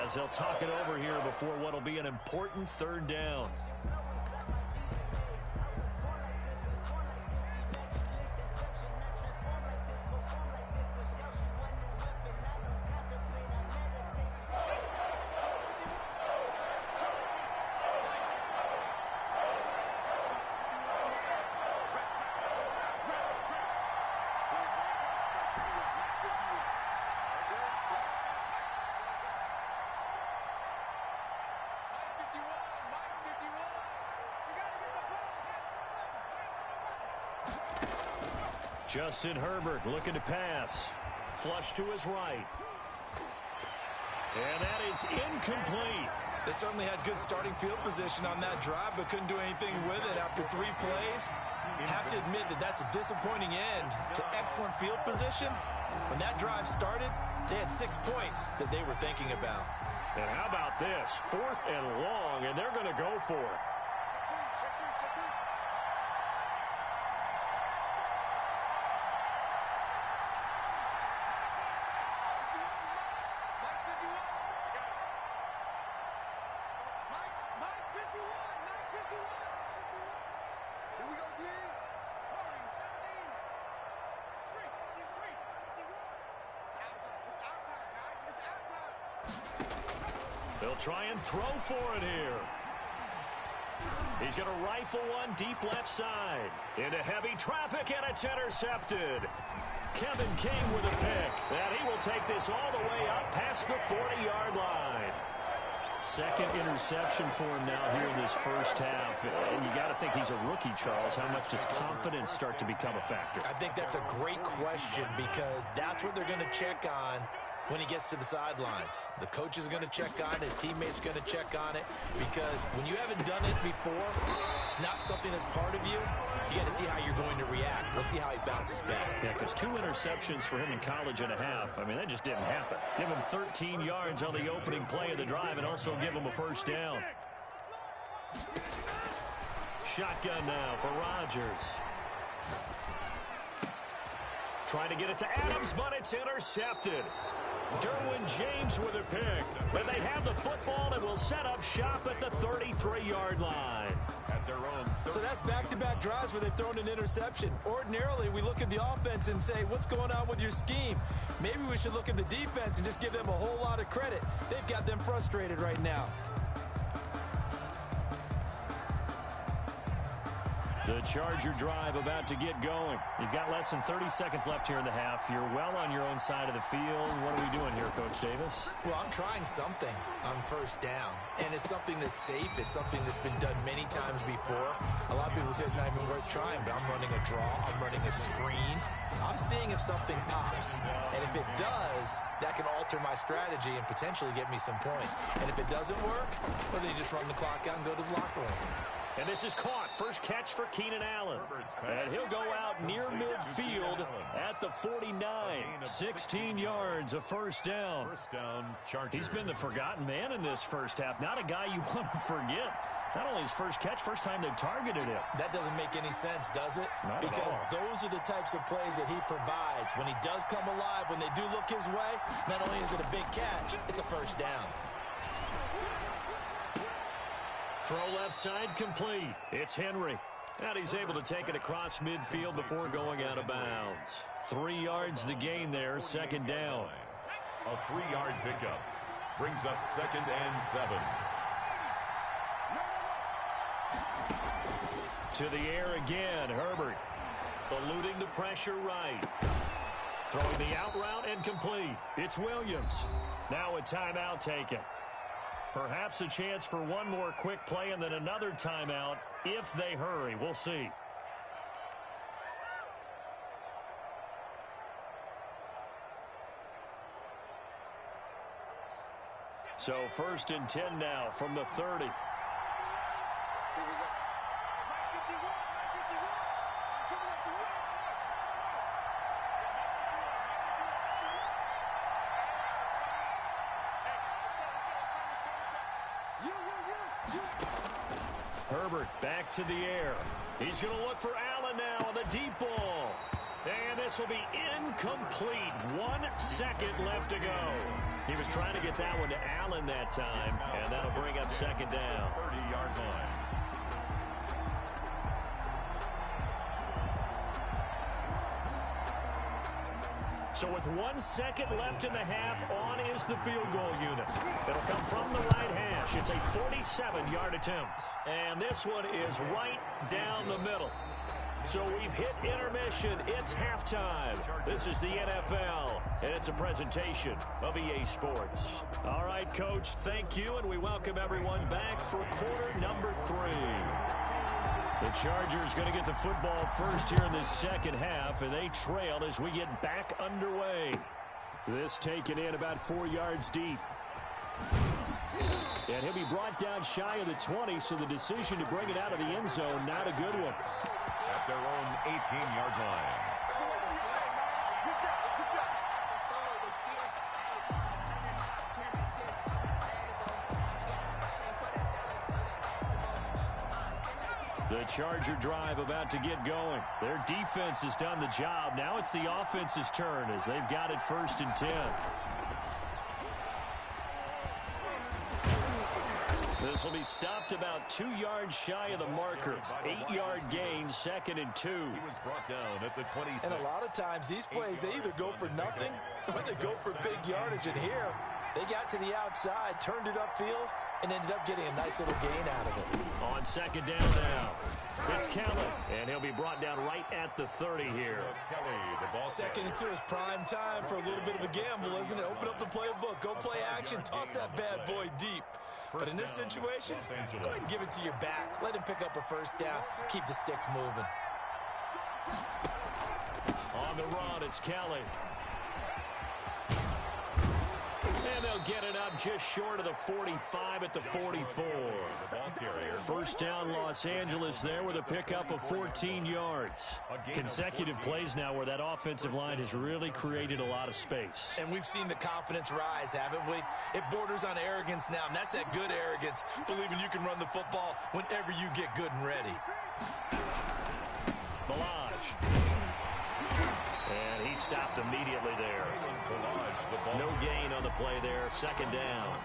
as they'll talk it over here before what will be an important third down. Justin Herbert looking to pass. Flush to his right. And that is incomplete. They certainly had good starting field position on that drive, but couldn't do anything with it after 3 plays. Have to admit that that's a disappointing end to excellent field position. When that drive started, they had 6 points that they were thinking about. And how about this? 4th and long, and they're going to go for it. They'll try and throw for it here. He's going to rifle one deep left side. Into heavy traffic, and it's intercepted. Kevin King with a pick. And he will take this all the way up past the 40-yard line. Second interception for him now here in this first half. And you got to think he's a rookie, Charles. How much does confidence start to become a factor? I think that's a great question because that's what they're going to check on when he gets to the sidelines. The coach is going to check on it. His teammates are going to check on it because when you haven't done it before, it's not something that's part of you. You got to see how you're going to react. Let's see how he bounces back. Yeah, because 2 interceptions for him in college and a half. I mean, that just didn't happen. Give him 13 yards on the opening play of the drive and also give him a first down. Shotgun now for Rodgers. Trying to get it to Adams, but it's intercepted. Derwin James with a pick. But they have the football and will set up shop at the 33-yard line. At their own. So that's back-to-back drives where they've thrown an interception. Ordinarily, we look at the offense and say, what's going on with your scheme? Maybe we should look at the defense and just give them a whole lot of credit. They've got them frustrated right now. The Charger drive about to get going. You've got less than 30 seconds left here in the half. You're well on your own side of the field. What are we doing here, Coach Davis? Well, I'm trying something on first down, and it's something that's safe. It's something that's been done many times before. A lot of people say it's not even worth trying, but I'm running a draw. I'm running a screen. I'm seeing if something pops, and if it does, that can alter my strategy and potentially get me some points. And if it doesn't work, well, then you just run the clock out and go to the locker room. And this is caught. First catch for Keenan Allen. And he'll go out near midfield at the 49. 16 yards, a first down. First down, Chargers. He's been the forgotten man in this first half. Not a guy you want to forget. Not only his first catch, first time they've targeted him. That doesn't make any sense, does it? Not because at all. those are the types of plays that he provides. When he does come alive, when they do look his way, not only is it a big catch, it's a first down. Throw left side complete. It's Henry. And he's able to take it across midfield before going out of bounds. 3 yards the gain there, second down. A 3-yard pickup brings up 2nd and 7. To the air again, Herbert. Eluding the pressure right. Throwing the out route and complete. It's Williams. Now a timeout taken. Perhaps a chance for one more quick play and then another timeout if they hurry. We'll see. So 1st and 10 now from the 30. Herbert back to the air. He's going to look for Allen now on the deep ball. And this will be incomplete. 1 second left to go. He was trying to get that one to Allen that time, and that'll bring up second down. 30-yard line. So with 1 second left in the half, on is the field goal unit. It'll come from the right hash. It's a 47-yard attempt. And this one is right down the middle. So we've hit intermission. It's halftime. This is the NFL, and it's a presentation of EA Sports. All right, Coach, thank you, and we welcome everyone back for quarter number 3. The Chargers going to get the football first here in this second half, and they trail as we get back underway. This taken in about 4 yards deep. And he'll be brought down shy of the 20, so the decision to bring it out of the end zone, not a good one. At their own 18-yard line. The Charger drive about to get going. Their defense has done the job. Now it's the offense's turn as they've got it 1st and 10. This will be stopped about 2 yards shy of the marker. 8-yard gain, 2nd and 2. He was brought down at the 26. And a lot of times these plays, they either go for nothing or they go for big yardage. And here, they got to the outside, turned it upfield, and ended up getting a nice little gain out of it. On second down now, it's Kelly, and he'll be brought down right at the 30 here. Kelly, the ball 2nd and 2 is prime time for a little bit of a gamble, isn't it? Open up the playbook, go play action, toss that bad boy deep. But in this situation, go ahead and give it to your back. Let him pick up a 1st down. Keep the sticks moving. On the run, it's Kelly. And they'll get it up just short of the 45 at the 44. First down, Los Angeles there with a pickup of 14 yards. Consecutive plays now where that offensive line has really created a lot of space. And we've seen the confidence rise, haven't we? It borders on arrogance now, and that's that good arrogance, believing you can run the football whenever you get good and ready. Balaj. And he stopped immediately there. No gain on the play there. 2nd down.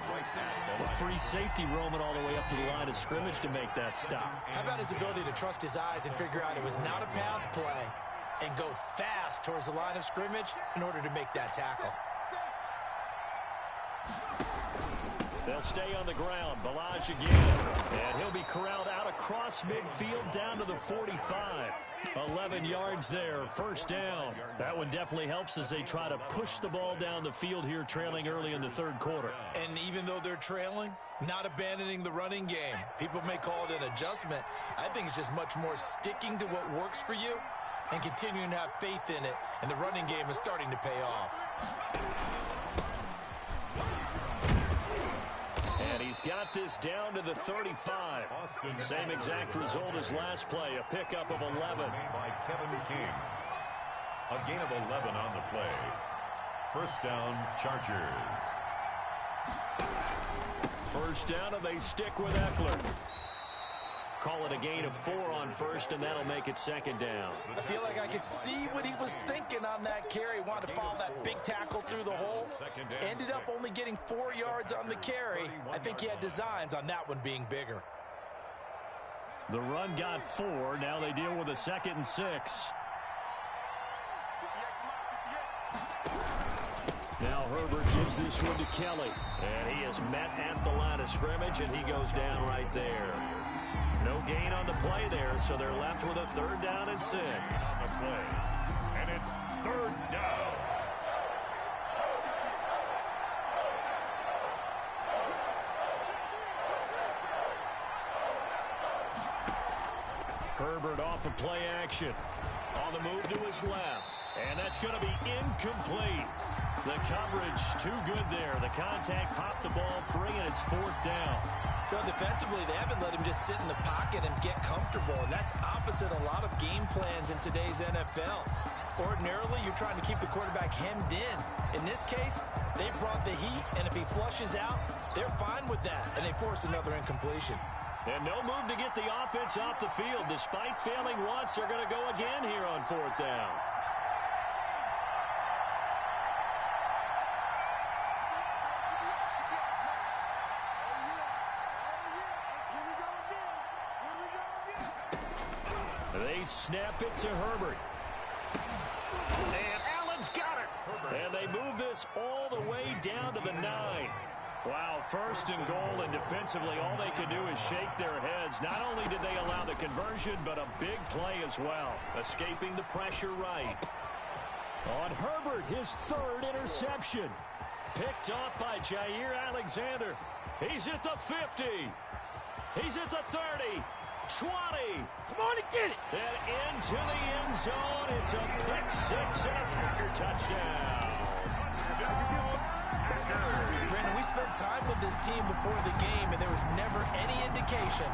A free safety roaming all the way up to the line of scrimmage to make that stop. How about his ability to trust his eyes and figure out it was not a pass play and go fast towards the line of scrimmage in order to make that tackle? They'll stay on the ground. Balaj again. And he'll be corralled out across midfield down to the 45. 11 yards there, 1st down. That one definitely helps as they try to push the ball down the field here, trailing early in the 3rd quarter. And even though they're trailing, not abandoning the running game. People may call it an adjustment. I think it's just much more sticking to what works for you and continuing to have faith in it. And the running game is starting to pay off. And he's got this down to the 35. Same exact result as last play, a pickup of 11. By Kevin King. A gain of 11 on the play. 1st down, Chargers. 1st down, and they stick with Eckler. Call it a gain of 4 on 1st, and that'll make it 2nd down. I feel like I could see what he was thinking on that carry. Wanted to follow that big tackle through the hole. Ended up only getting 4 yards on the carry. I think he had designs on that one being bigger. The run got 4. Now they deal with a 2nd and 6. Now Herbert gives this one to Kelly. And he is met at the line of scrimmage, and he goes down right there. No gain on the play there, so they're left with a 3rd down and 6. The play. And it's 3rd down. Herbert off of play action. On the move to his left. And that's going to be incomplete. The coverage too good there. The contact popped the ball free, and it's 4th down. Well, defensively, they haven't let him just sit in the pocket and get comfortable, and that's opposite a lot of game plans in today's NFL. Ordinarily, you're trying to keep the quarterback hemmed in. In this case, they brought the heat, and if he flushes out, they're fine with that, and they force another incompletion. And no move to get the offense off the field. Despite failing once, they're going to go again here on 4th down. They snap it to Herbert. And Allen's got it. And they move this all the way down to the 9. Wow, first and goal, and defensively all they can do is shake their heads. Not only did they allow the conversion, but a big play as well, escaping the pressure right. On Herbert, his 3rd interception. Picked off by Jair Alexander. He's at the 50. He's at the 30. 20. Come on and get it. And into the end zone. It's a pick 6 and a Packer touchdown. Brandon, we spent time with this team before the game, and there was never any indication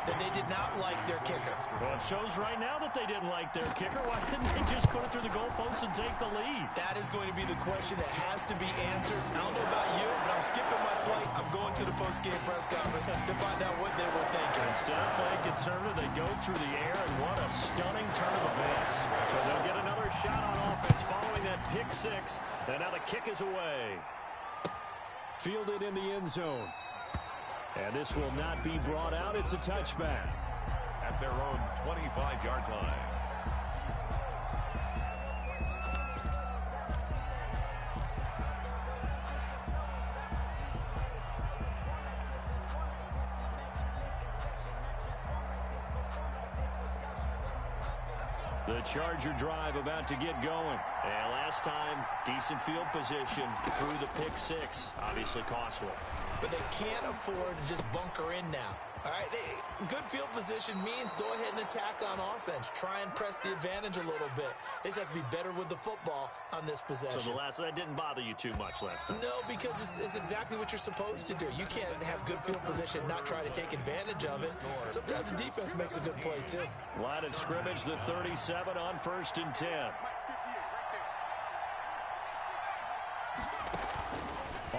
that they did not like their kicker. Well, it shows right now that they didn't like their kicker. Why didn't they just put it through the goalpost and take the lead? That is going to be the question that has to be answered. I don't know about you, but I'm skipping my flight. I'm going to the post-game press conference to find out what they were thinking. Instead of playing conservative, they go through the air, and what a stunning turn of events. So they'll get another shot on offense following that pick 6, and now the kick is away. Fielded in the end zone. And this will not be brought out. It's a touchback. At their own 25-yard line. The Charger drive about to get going. And last time, decent field position through the pick 6. Obviously costly. But they can't afford to just bunker in now. All right, good field position means go ahead and attack on offense. Try and press the advantage a little bit. They just have to be better with the football on this possession. So that didn't bother you too much last time? No, because it's exactly what you're supposed to do. You can't have good field position and not try to take advantage of it. Sometimes the defense makes a good play, too. Line of scrimmage, the 37 on 1st and 10.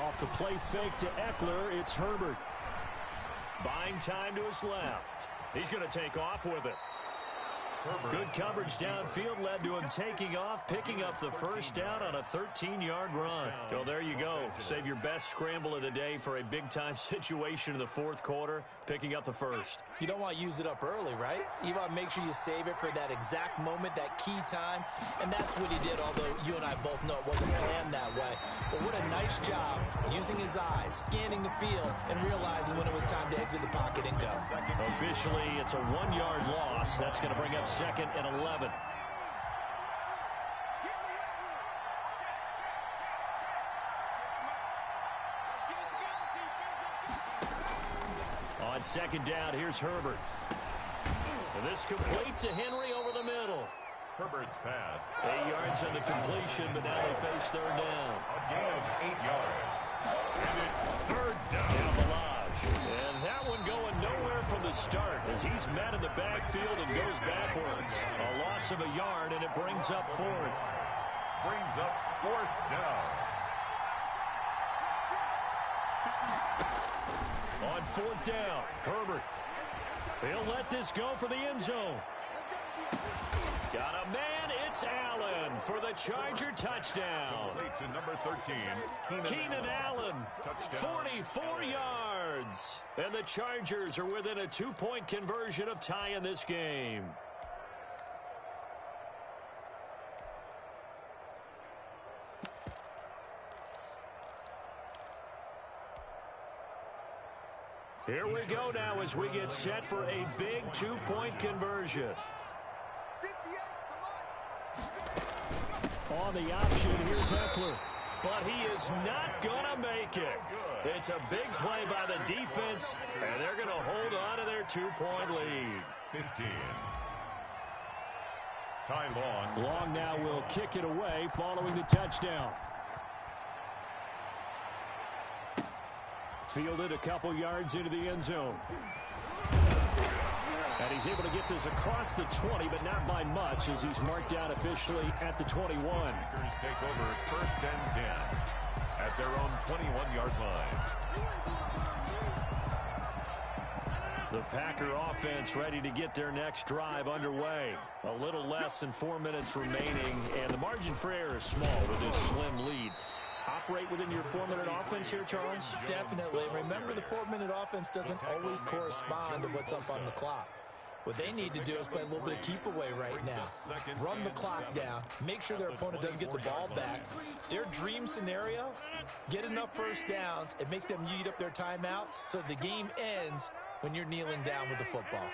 Off the play fake to Eckler, it's Herbert. Buying time to his left. He's going to take off with it. Good coverage downfield led to him taking off, picking up the first down on a 13-yard run. So there you go. Save your best scramble of the day for a big-time situation in the 4th quarter, picking up the first. You don't want to use it up early, right? You want to make sure you save it for that exact moment, that key time, and that's what he did, although you and I both know it wasn't planned that way. But what a nice job using his eyes, scanning the field, and realizing when it was time to exit the pocket and go. Officially, it's a 1-yard loss. That's going to bring up 2nd and 11. On 2nd down, here's Herbert. And this complete to Henry over the middle. Herbert's pass. 8 yards on the completion, but now they face 3rd down. A gain of 8 yards. And it's 3rd down. Down the lodge. And that one going nowhere from the start as he's met in the backfield and goes backwards. A loss of a yard, and it brings up 4th. Brings up 4th down. On 4th down, Herbert. He'll let this go for the end zone. Got a man, it's Allen for the Charger touchdown. Complete to number 13, Keenan Allen, touchdown. 44 yards. And the Chargers are within a 2-point conversion of tying this game. Here we go now as we get set for a big 2-point conversion. On the option, here's Eckler. But he is not going to make it. It's a big play by the defense, and they're going to hold on to their 2-point lead. 15. Ty Long. Long now will kick it away following the touchdown. Fielded a couple yards into the end zone. And he's able to get this across the 20, but not by much as he's marked down officially at the 21. Packers take over 1st and 10 at their own 21-yard line. The Packer offense ready to get their next drive underway. A little less than 4 minutes remaining, and the margin for error is small with this slim lead. Operate within your 4-minute offense here, Charles? Definitely. Remember, the 4-minute offense doesn't always correspond to what's up on the clock. What they need to do is play a little bit of keep away right now. Run the clock down. Make sure their opponent doesn't get the ball back. Their dream scenario, get enough first downs and make them eat up their timeouts so the game ends when you're kneeling down with the football.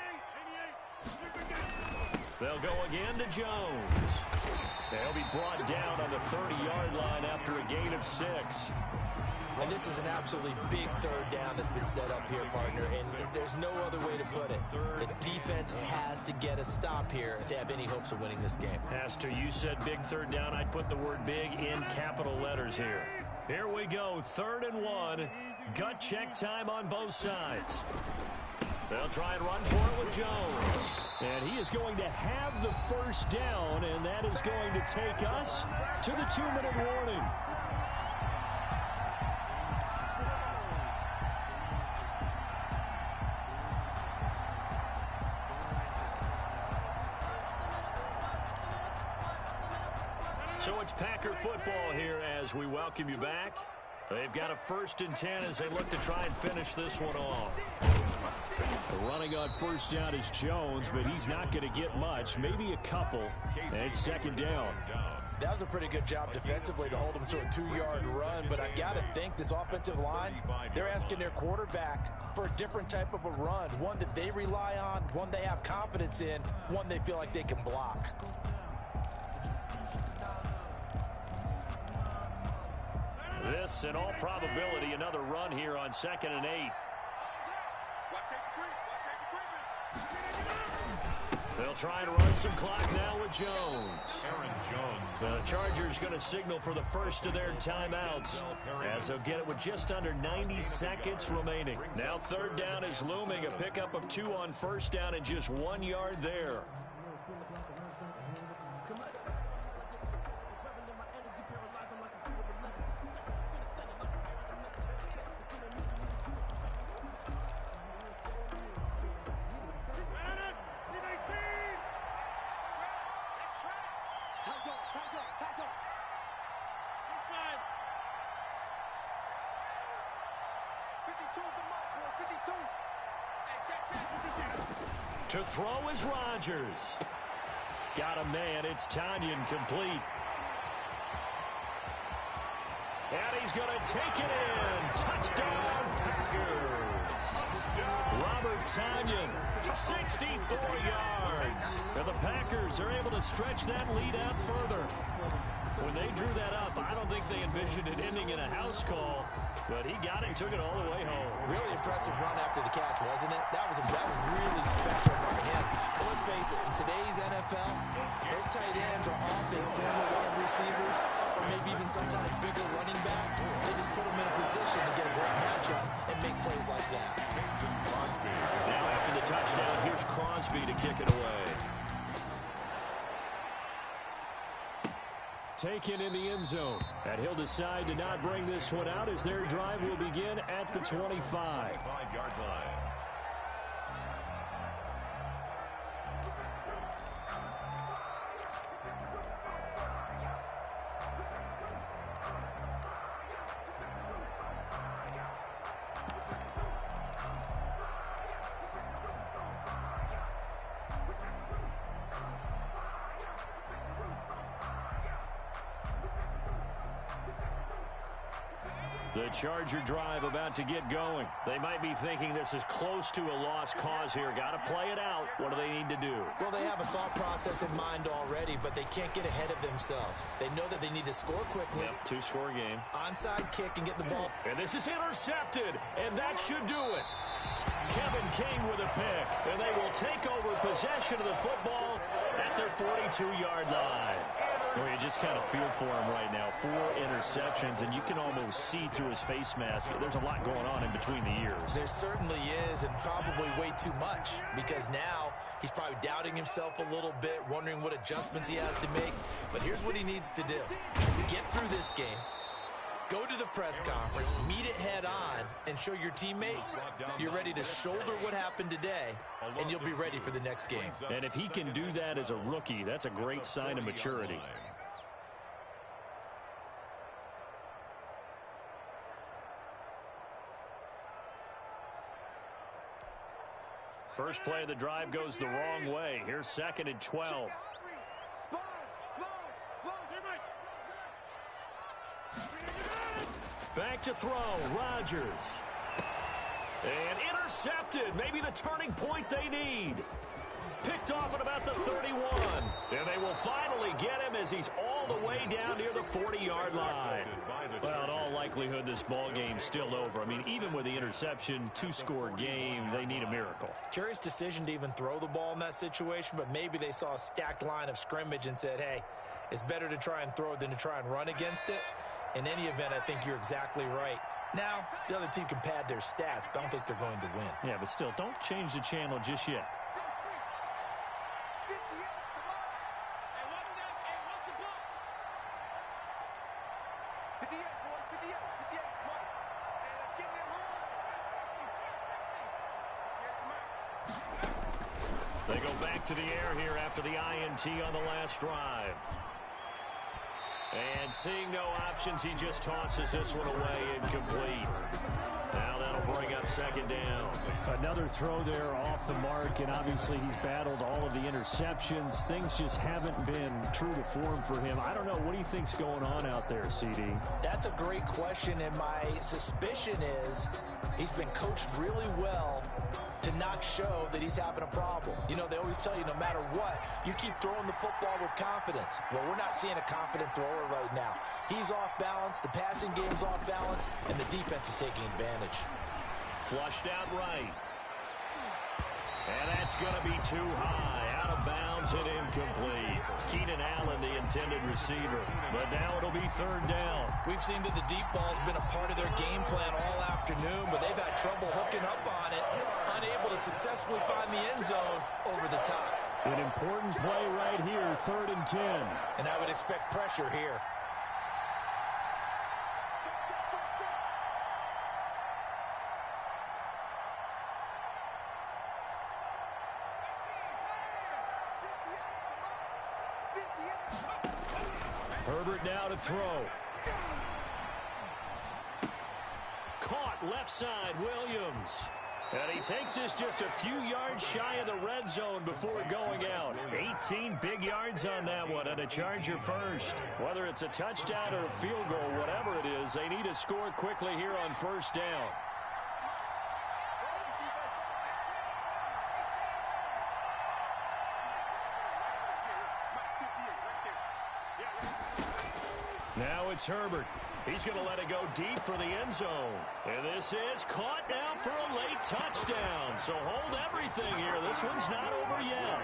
They'll go again to Jones. They'll be brought down on the 30-yard line after a gain of 6. And this is an absolutely big third down that's been set up here, partner, and there's no other way to put it. The defense has to get a stop here to have any hopes of winning this game. Pastor, you said big third down. I'd put the word big in capital letters here. Here we go, 3rd and 1. Gut check time on both sides. They'll try and run for it with Jones. And he is going to have the first down, and that is going to take us to the 2-minute warning. So it's Packer football here as we welcome you back. They've got a 1st and 10 as they look to try and finish this one off. Running on first down is Jones, but he's not going to get much, maybe a couple, and it's 2nd down. That was a pretty good job defensively to hold him to a 2-yard run, but I've got to think this offensive line, they're asking their quarterback for a different type of a run, one that they rely on, one they have confidence in, one they feel like they can block. This, in all probability, another run here on 2nd and 8. They'll try and run some clock now with Jones. Aaron Jones. The Chargers going to signal for the first of their timeouts as they'll get it with just under 90 seconds remaining. Now 3rd down is looming, a pickup of 2 on 1st down and just 1 yard there. To throw is Rodgers. Got a man. It's Tanyan complete. And he's going to take it in. Touchdown, Packers. Robert Tanyan, 64 yards. And the Packers are able to stretch that lead out further. When they drew that up, I don't think they envisioned it ending in a house call, but he got it and took it all the way home. Really impressive run after the catch, wasn't it? That was really special by him. But let's face it, in today's NFL, those tight ends are often former wide receivers or maybe even sometimes bigger running backs. They just put them in a position to get a great matchup and make plays like that. Now after the touchdown, here's Crosby to kick it away. Taken in the end zone. And he'll decide to not bring this one out as their drive will begin at the 25. 5-yard line. The Charger drive about to get going. They might be thinking this is close to a lost cause here. Got to play it out. What do they need to do? Well, they have a thought process in mind already, but they can't get ahead of themselves. They know that they need to score quickly. Yep, 2-score game. Onside kick and get the ball. And this is intercepted, and that should do it. Kevin King with a pick, and they will take over possession of the football at their 42-yard line. Well, you just kind of feel for him right now. 4 interceptions, and you can almost see through his face mask. There's a lot going on in between the ears. There certainly is, and probably way too much, because now he's probably doubting himself a little bit, wondering what adjustments he has to make. But here's what he needs to do. Get through this game. Go to the press conference, meet it head on, and show your teammates you're ready to shoulder what happened today, and you'll be ready for the next game. And if he can do that as a rookie, that's a great sign of maturity. First play of the drive goes the wrong way. Here's 2nd and 12. Back to throw. Rodgers. And intercepted. Maybe the turning point they need. Picked off at about the 31. And they will finally get him as he's all the way down near the 40-yard line. Well, in all likelihood, this ball game's still over. I mean, even with the interception, 2-score game, they need a miracle. Curious decision to even throw the ball in that situation, but maybe they saw a stacked line of scrimmage and said, hey, it's better to try and throw than to try and run against it. In any event, I think you're exactly right. Now, the other team can pad their stats, but I don't think they're going to win. Yeah, but still, don't change the channel just yet. They go back to the air here after the INT on the last drive. And seeing no options, he just tosses this one away, incomplete. Now that'll bring up 2nd down. Another throw there off the mark, and obviously he's battled all of the interceptions. Things just haven't been true to form for him. I don't know. What do you think's going on out there, CD? That's a great question, and my suspicion is he's been coached really well to not show that he's having a problem. You know, they always tell you no matter what, you keep throwing the football with confidence. Well, we're not seeing a confident thrower right now. He's off balance, the passing game's off balance, and the defense is taking advantage. Flushed out right. And that's going to be too high. Out of bounds and incomplete. Keenan Allen, the intended receiver. But now it'll be 3rd down. We've seen that the deep ball's been a part of their game plan all afternoon, but they've had trouble hooking up on it, unable to successfully find the end zone over the top. An important play right here, 3rd and 10. And I would expect pressure here. Herbert now to throw. Caught left side, Williams. And he takes this just a few yards shy of the red zone before going out. 18 big yards on that one, and a Charger first. Whether it's a touchdown or a field goal, whatever it is, they need to score quickly here on 1st down. Now it's Herbert. He's going to let it go deep for the end zone. And this is caught now for a late touchdown. So hold everything here. This one's not over yet.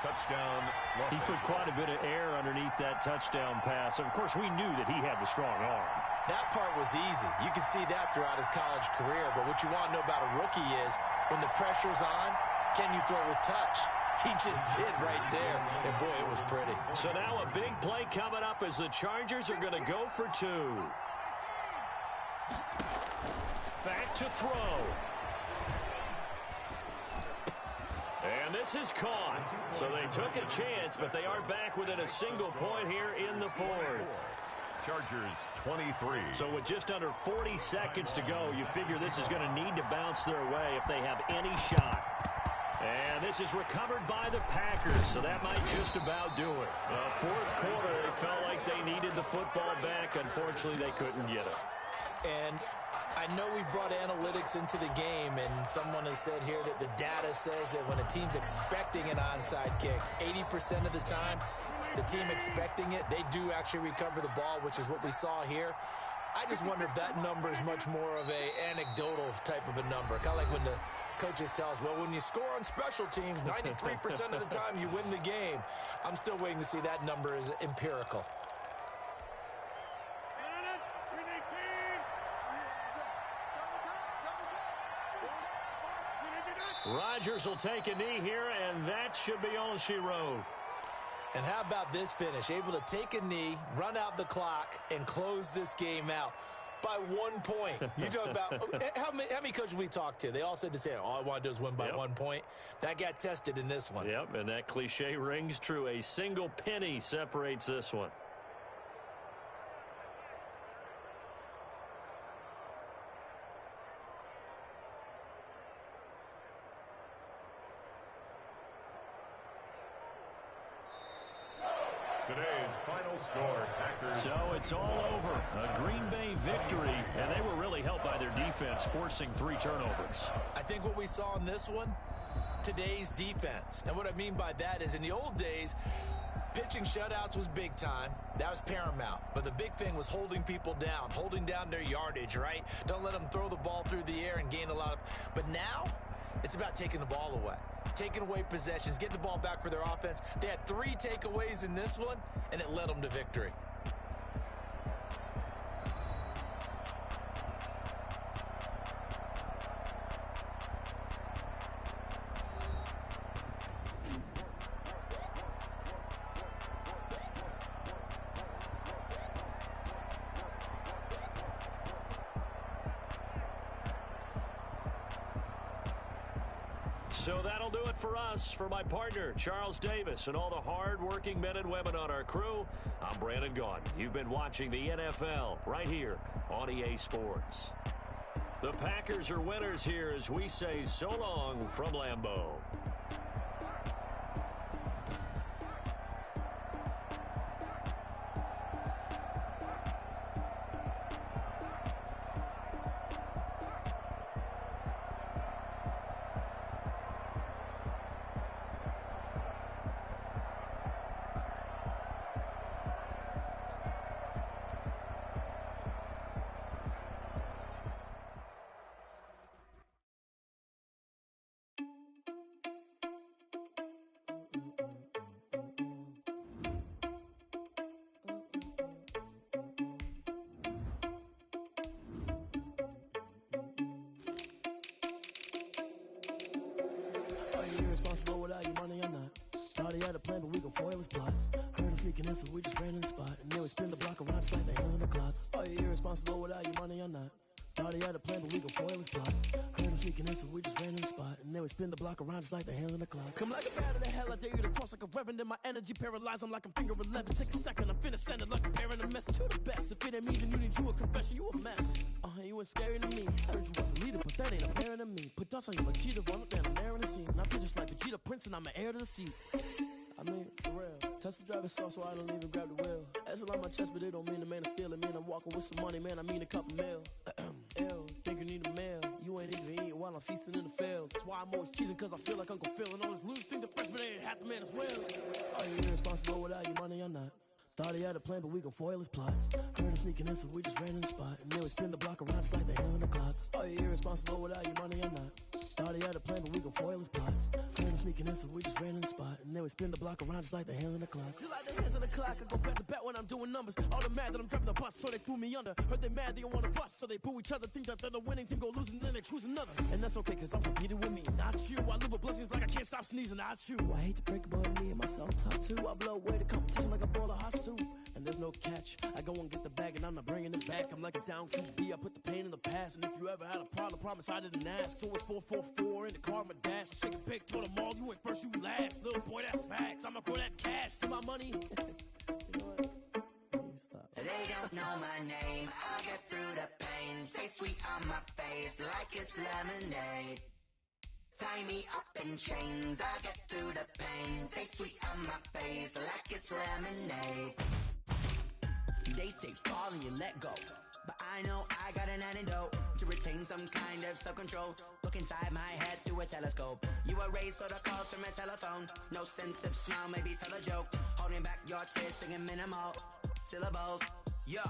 Touchdown. He put quite a bit of air underneath that touchdown pass. Of course, we knew that he had the strong arm. That part was easy. You could see that throughout his college career. But what you want to know about a rookie is when the pressure's on, can you throw with touch? He just did right there, and boy, it was pretty. So now a big play coming up as the Chargers are going to go for 2. Back to throw. And this is caught. So they took a chance, but they are back within a single point here in the 4th. Chargers 23. So with just under 40 seconds to go, you figure this is going to need to bounce their way if they have any shot. And this is recovered by the Packers, so that might just about do it. 4th quarter, they felt like they needed the football back. Unfortunately, they couldn't get it. And I know we brought analytics into the game, and someone has said here that the data says that when a team's expecting an onside kick, 80% of the time, the team expecting it, they do actually recover the ball, which is what we saw here. I just wonder if that number is much more of a anecdotal type of a number. Kind of like when the coaches tell us, well, when you score on special teams, 93% of the time you win the game. I'm still waiting to see that number is empirical. Rodgers will take a knee here, and that should be all she wrote. And how about this finish? Able to take a knee, run out the clock, and close this game out by 1 point. You talk about how many coaches we talked to? They all said the same. All I want to do is win by 1 point. That got tested in this one. Yep, and that cliche rings true. A single penny separates this one. today's final score, Packers. So it's all over. A Green Bay victory, and they were really helped by their defense, forcing 3 turnovers. I think what we saw in this one, today's defense. And what I mean by that is in the old days, pitching shutouts was big time. That was paramount. But the big thing was holding people down, holding down their yardage, right? Don't let them throw the ball through the air and gain a lot of... But now, it's about taking the ball away. Taking away possessions, getting the ball back for their offense. They had 3 takeaways in this one, and it led them to victory. So that'll do it for us. For my partner, Charles Davis, and all the hard-working men and women on our crew, I'm Brandon Gaudin. You've been watching the NFL right here on EA Sports. The Packers are winners here as we say so long from Lambeau. Irresponsible without your money or not. Thought he had a plan, but we gon' foil his plot. Heard him sneaking in, so we just ran in the spot. And then we spin the block around just like the hand on the clock. Are you irresponsible without your money or not? Thought he had a plan, but we gon' foil his plot. Heard him sneaking in, so we just ran in the spot. And then we spin the block around just like the hand on the clock. Come like a bat of the hell, I dare you to cross like a reverend. In my energy paralyzed, I'm like I'm finger 11. Take a second, I'm finna send it like a parent a message to the best. If it ain't me, then you need you a confession, you a mess. You ain't scary to me. Heard you was a leader, but that ain't apparent to me. Put dust on you like cheetah, run up down, I'm there in the scene. And I feel just like Vegeta Prince, and I'm an heir to the seat. I mean, for real. Touch the driver's soft, so I don't even grab the wheel. That's on my chest, but it don't mean the man is stealing. Man, I'm walking with some money, man, I mean a couple mil. Ew, think you need a meal. You ain't even eating while I'm feasting in the field. That's why I'm always cheesing, cause I feel like Uncle Phil. And all this loose thing, the freshman ain't half the man as well. Are you irresponsible without your money or not? Thought he had a plan, but we gon' foil his plot. Heard him sneaking in, so we just ran in the spot. And then we spin the block around just like the hand on the clock. Are you irresponsible without your money or not? Thought he had a plan, but we gon' foil his plot. Heard him sneaking in, so we just ran in the spot. And then we spin the block around just like the hand on the clock. Just like the hands on the clock, I go back to back when I'm doing numbers. All the mad that I'm driving the bus, so they threw me under. Heard they mad, they don't wanna bust, so they boo each other. Think that they're the winning team, go losing, then they choose another. And that's okay, cause I'm competing with me, not you. I live with blessings like I can't stop sneezing, not you. I hate to break it, but me and myself top two. I blow away the competition like a bowl of hot soup. And there's no catch. I go and get the bag and I'm not bringing it back. I'm like a down QB, I put the pain in the past. And if you ever had a problem, promise I didn't ask. So it's 444 in the car, my dash. I shake a pig, told them all, you ain't first, you last. Little boy, that's facts. I'ma throw that cash to my money. You know what? Stop. They don't know my name, I'll get through the pain. Taste sweet on my face like it's lemonade. Tie me up in chains, I'll get through the pain. Taste sweet on my face like it's lemonade. They say fall and you let go, but I know I got an antidote to retain some kind of self-control. Look inside my head through a telescope. You erase all the calls from a telephone. No sense of smile, maybe tell a joke. Holding back your tears, singing minimal syllables. Yeah,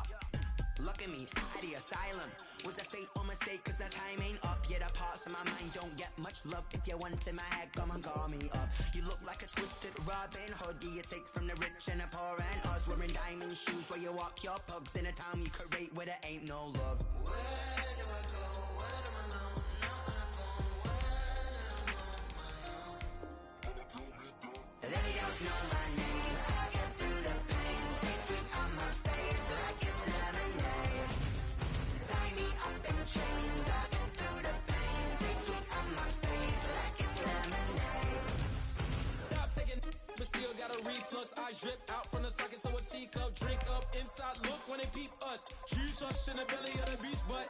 look at me, at the asylum. Was a fate or mistake, cause the time ain't up. Yet the parts of my mind don't get much love. If you want in my head, come and call me up. You look like a twisted Robin Hood. Do you take from the rich and the poor and us? Wearing diamond shoes where you walk your pugs in a town you create where there ain't no love. Where do I go? Where do I know? Not on the phone. Where am I on my own? They don't know my name. I get through the pain. Taste sweet on my face like it's lemonade. Tie me up in chains. I get through the pain. Taste sweet on my face like it's lemonade. Stop taking, but still got a reflux. I drip out from the socket to a teacup. Drink up inside. Look when they peep us. Huge us in the belly of the beast, but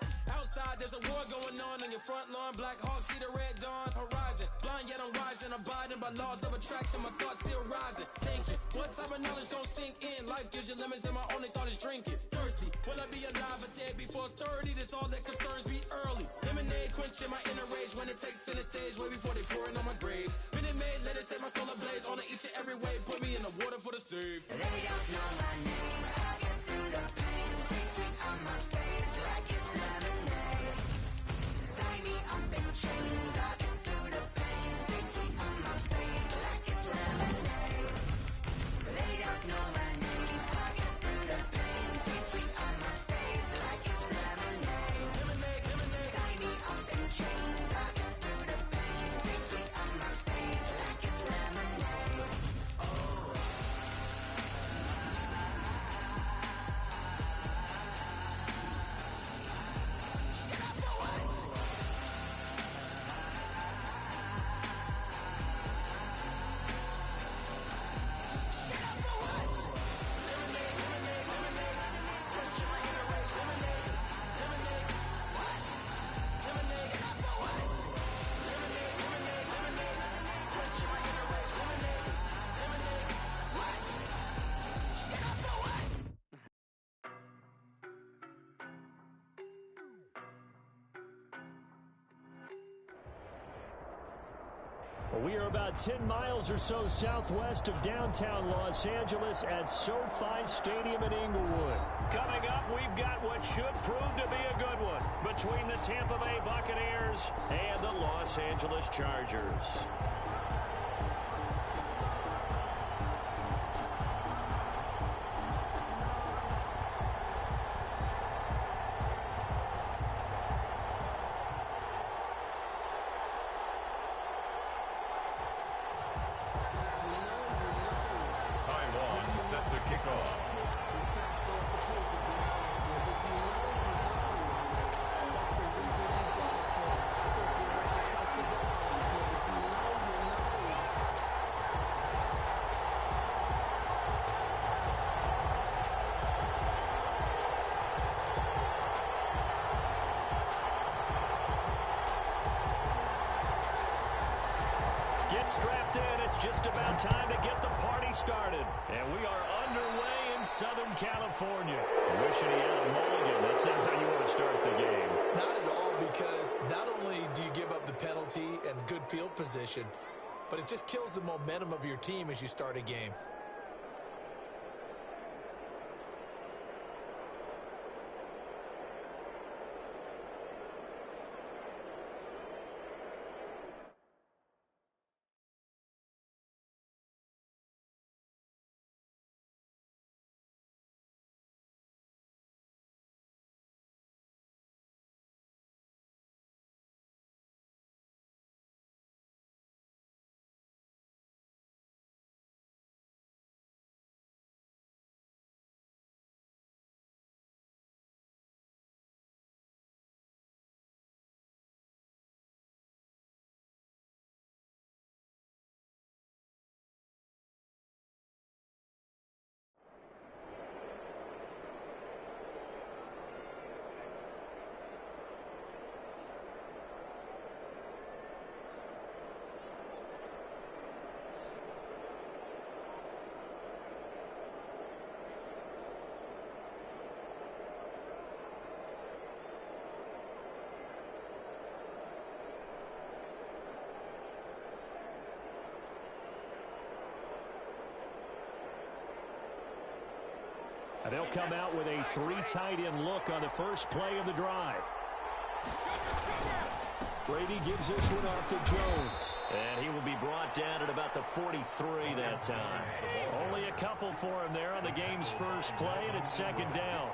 front lawn. Black Hawk, see the red dawn horizon. Blind yet I'm rising, abiding by laws of attraction. My thoughts still rising. Thinking, what type of knowledge gon' sink in? Life gives you lemons and my only thought is drinking. Thirsty, will I be alive or dead before 30? This all that concerns me early. Lemonade quenching my inner rage when it takes center stage way before they pour it on my grave. Minute Maid, let it set my soul ablaze. On each and every way, put me in the water for the save. They don't know my name, I get through the pain. Taste sweet on my face like it's lemonade. Tie me up in chains, I get through the pain. Taste sweet on my face like it's lemonade. They don't know my name, I get through the pain. Taste sweet on my face like it's lemonade. Tie me up in chains, I get through the pain. Taste sweet on my face like it's lemonade. We are about 10 miles or so southwest of downtown Los Angeles at SoFi Stadium in Inglewood. Coming up, we've got what should prove to be a good one between the Tampa Bay Buccaneers and the Los Angeles Chargers. Set to kick off. Get strapped in. It's just about time to get the party started. And we are underway in Southern California. Wishing he had a mulligan. That's not how you want to start the game. Not at all, because not only do you give up the penalty and good field position, but it just kills the momentum of your team as you start a game. And they'll come out with a three tight end look on the first play of the drive. Brady gives this one off to Jones. And he will be brought down at about the 43 that time. Only a couple for him there on the game's first play, and it's second down.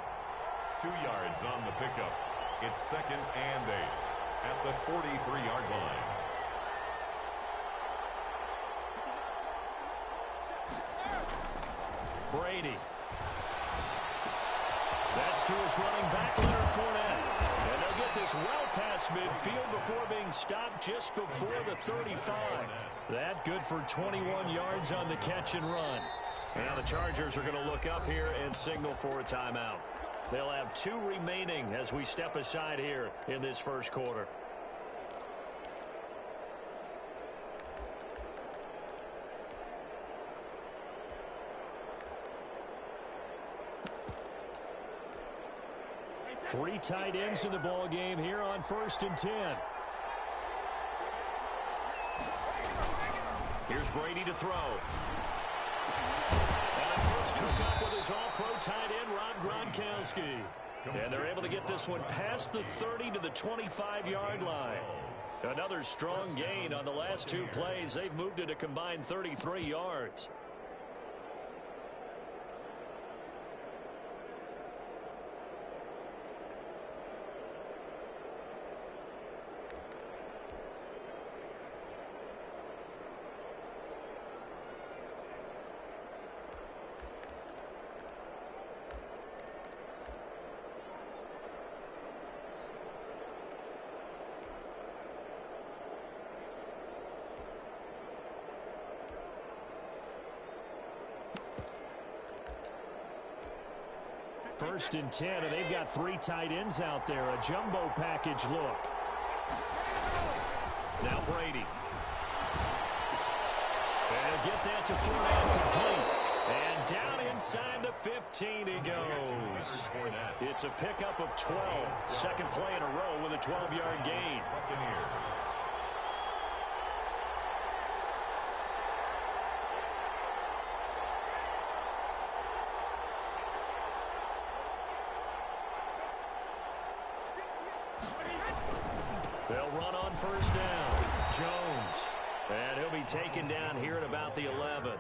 2 yards on the pickup. It's 2nd and 8 at the 43-yard line. Brady. That's to his running back, Leonard Fournette. And they'll get this well past midfield before being stopped just before the 35. That good for 21 yards on the catch and run. Now the Chargers are going to look up here and signal for a timeout. They'll have 2 remaining as we step aside here in this first quarter. Three tight ends in the ball game here on 1st and 10. Here's Brady to throw. And first hook up with his all-pro tight end, Rob Gronkowski. And they're able to get this one past the 30 to the 25-yard line. Another strong gain on the last two plays. They've moved it a combined 33 yards. First and 10, and they've got three tight ends out there. A jumbo package look. Now Brady. And get that to throw and complete. And down inside the 15 he goes. It's a pickup of 12. Second play in a row with a 12-yard gain. They'll run on first down. Jones. And he'll be taken down here at about the 11.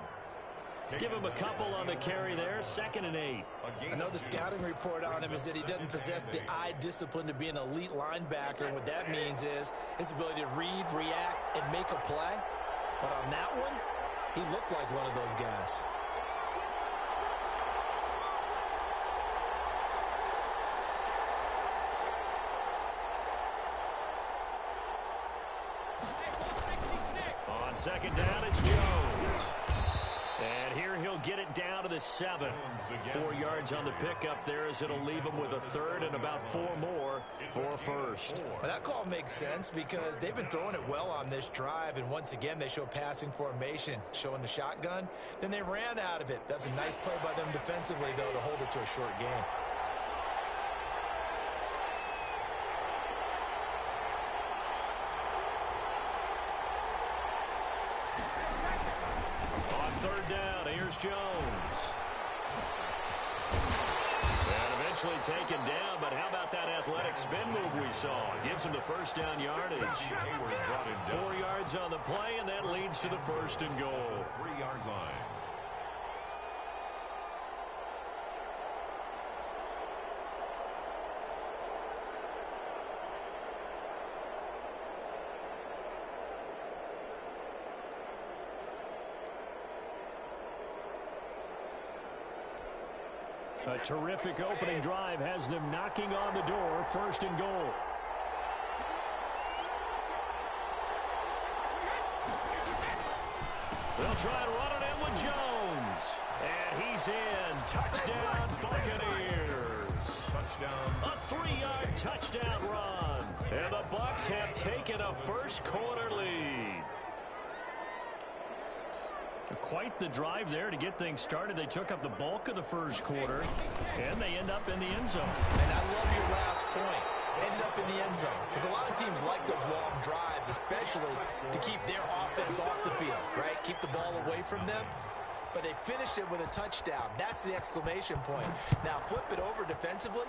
Give him a couple on the carry there. 2nd and 8. I know the scouting report on him is that he doesn't possess the eye discipline to be an elite linebacker. And what that means is his ability to read, react, and make a play. But on that one, he looked like one of those guys. On second down, it's Jones. And here he'll get it down to the 7. 4 yards on the pickup there as it'll leave him with a third and about 4 more for first. Well, that call makes sense because they've been throwing it well on this drive, and once again they show passing formation, showing the shotgun. Then they ran out of it. That's a nice play by them defensively, though, to hold it to a short game. Jones. And eventually taken down, but how about that athletic spin move we saw? Gives him the first down yardage. 4 yards on the play, and that leads to the 1st and goal. 3-yard line. A terrific opening drive has them knocking on the door. 1st and goal. They'll try and run it in with Jones. And he's in. Touchdown, Buccaneers. Touchdown. A 3-yard touchdown run. And the Bucs have taken a first-quarter lead. Quite the drive there to get things started. They took up the bulk of the first quarter, and they end up in the end zone. And I love your last point. Ended up in the end zone. Because a lot of teams like those long drives, especially to keep their offense off the field, right? Keep the ball away from them. But they finished it with a touchdown. That's the exclamation point. Now, flip it over defensively.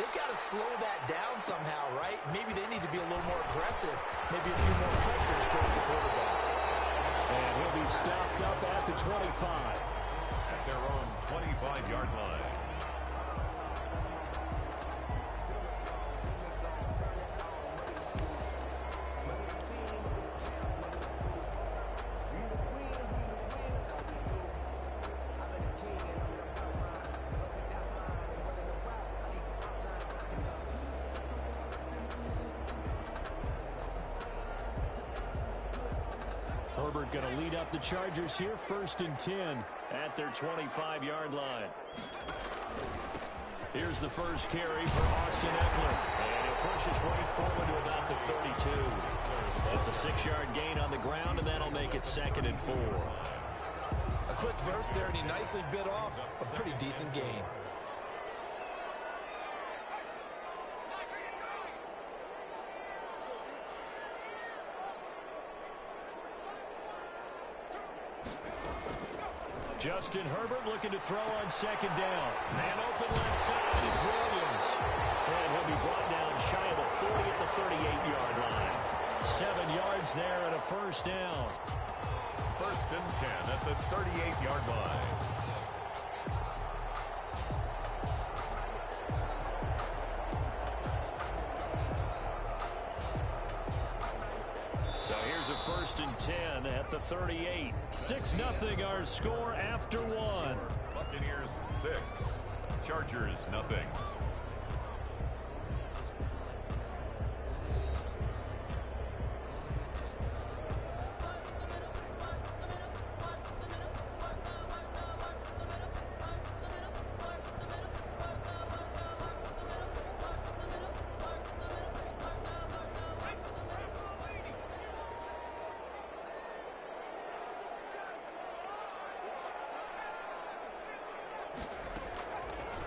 They've got to slow that down somehow, right? Maybe they need to be a little more aggressive. Maybe a few more pressures towards the quarterback. And he'll be stopped up at the 25. At their own 25-yard line. Herbert going to lead up the Chargers here, 1st and 10 at their 25-yard line. Here's the first carry for Austin Eckler. And he'll push his way forward to about the 32. It's a 6-yard gain on the ground, and that'll make it 2nd and 4. A quick burst there, and he nicely bit off a pretty decent gain. Justin Herbert looking to throw on second down. Man open left side. It's Williams. And he'll be brought down shy of the 40 at the 38-yard line. 7 yards there and a first down. First and 10 at the 38-yard line. So here's a first and 10 at the 38. 6-0 our score after one. Buccaneers 6, Chargers nothing.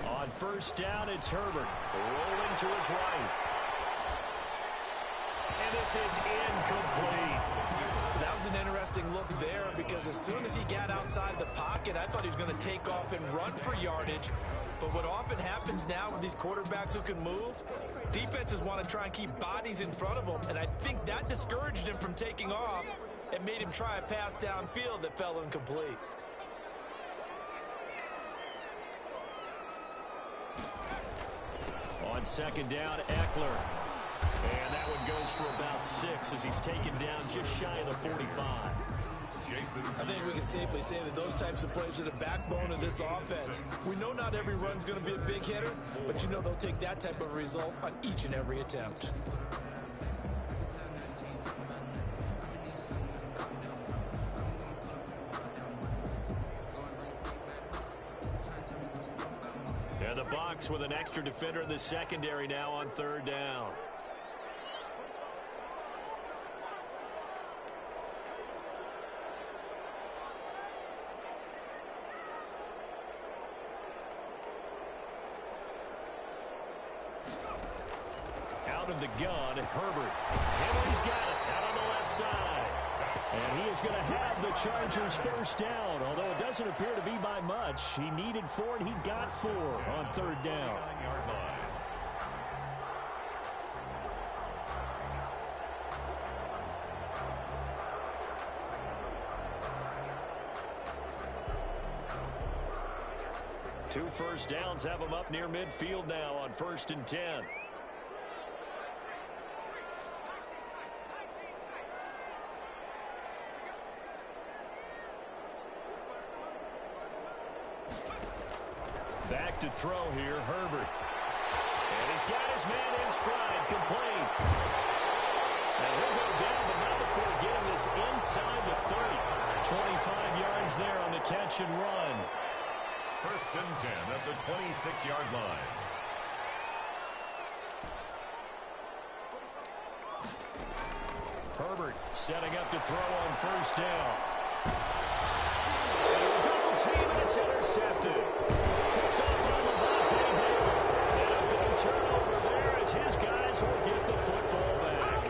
On first down, it's Herbert rolling to his right. And this is incomplete. That was an interesting look there because as soon as he got outside the pocket, I thought he was going to take off and run for yardage. But what often happens now with these quarterbacks who can move, defenses want to try and keep bodies in front of them, and I think that discouraged him from taking off and made him try a pass downfield that fell incomplete. On second down, Eckler. And that one goes for about 6 as he's taken down just shy of the 45. I think we can safely say that those types of plays are the backbone of this offense. We know not every run's going to be a big hitter, but you know they'll take that type of result on each and every attempt. And the box with an extra defender in the secondary now on third down. Out of the gun, Herbert. Henry's got it out on the left side. And he is going to have the Chargers first down, although it doesn't appear to be by much. He needed 4, and he got 4 on third down. Two first downs have him up near midfield now on first and 10. Back to throw here, Herbert. And he's got his man in stride, complete. And he'll go down, but not before getting this inside the 30. 25 yards there on the catch and run. First and 10 at the 26-yard line. Herbert setting up to throw on first down. Double team, and it's intercepted. Picked up by Levante David. And a big turnover there as his guys will get the football back.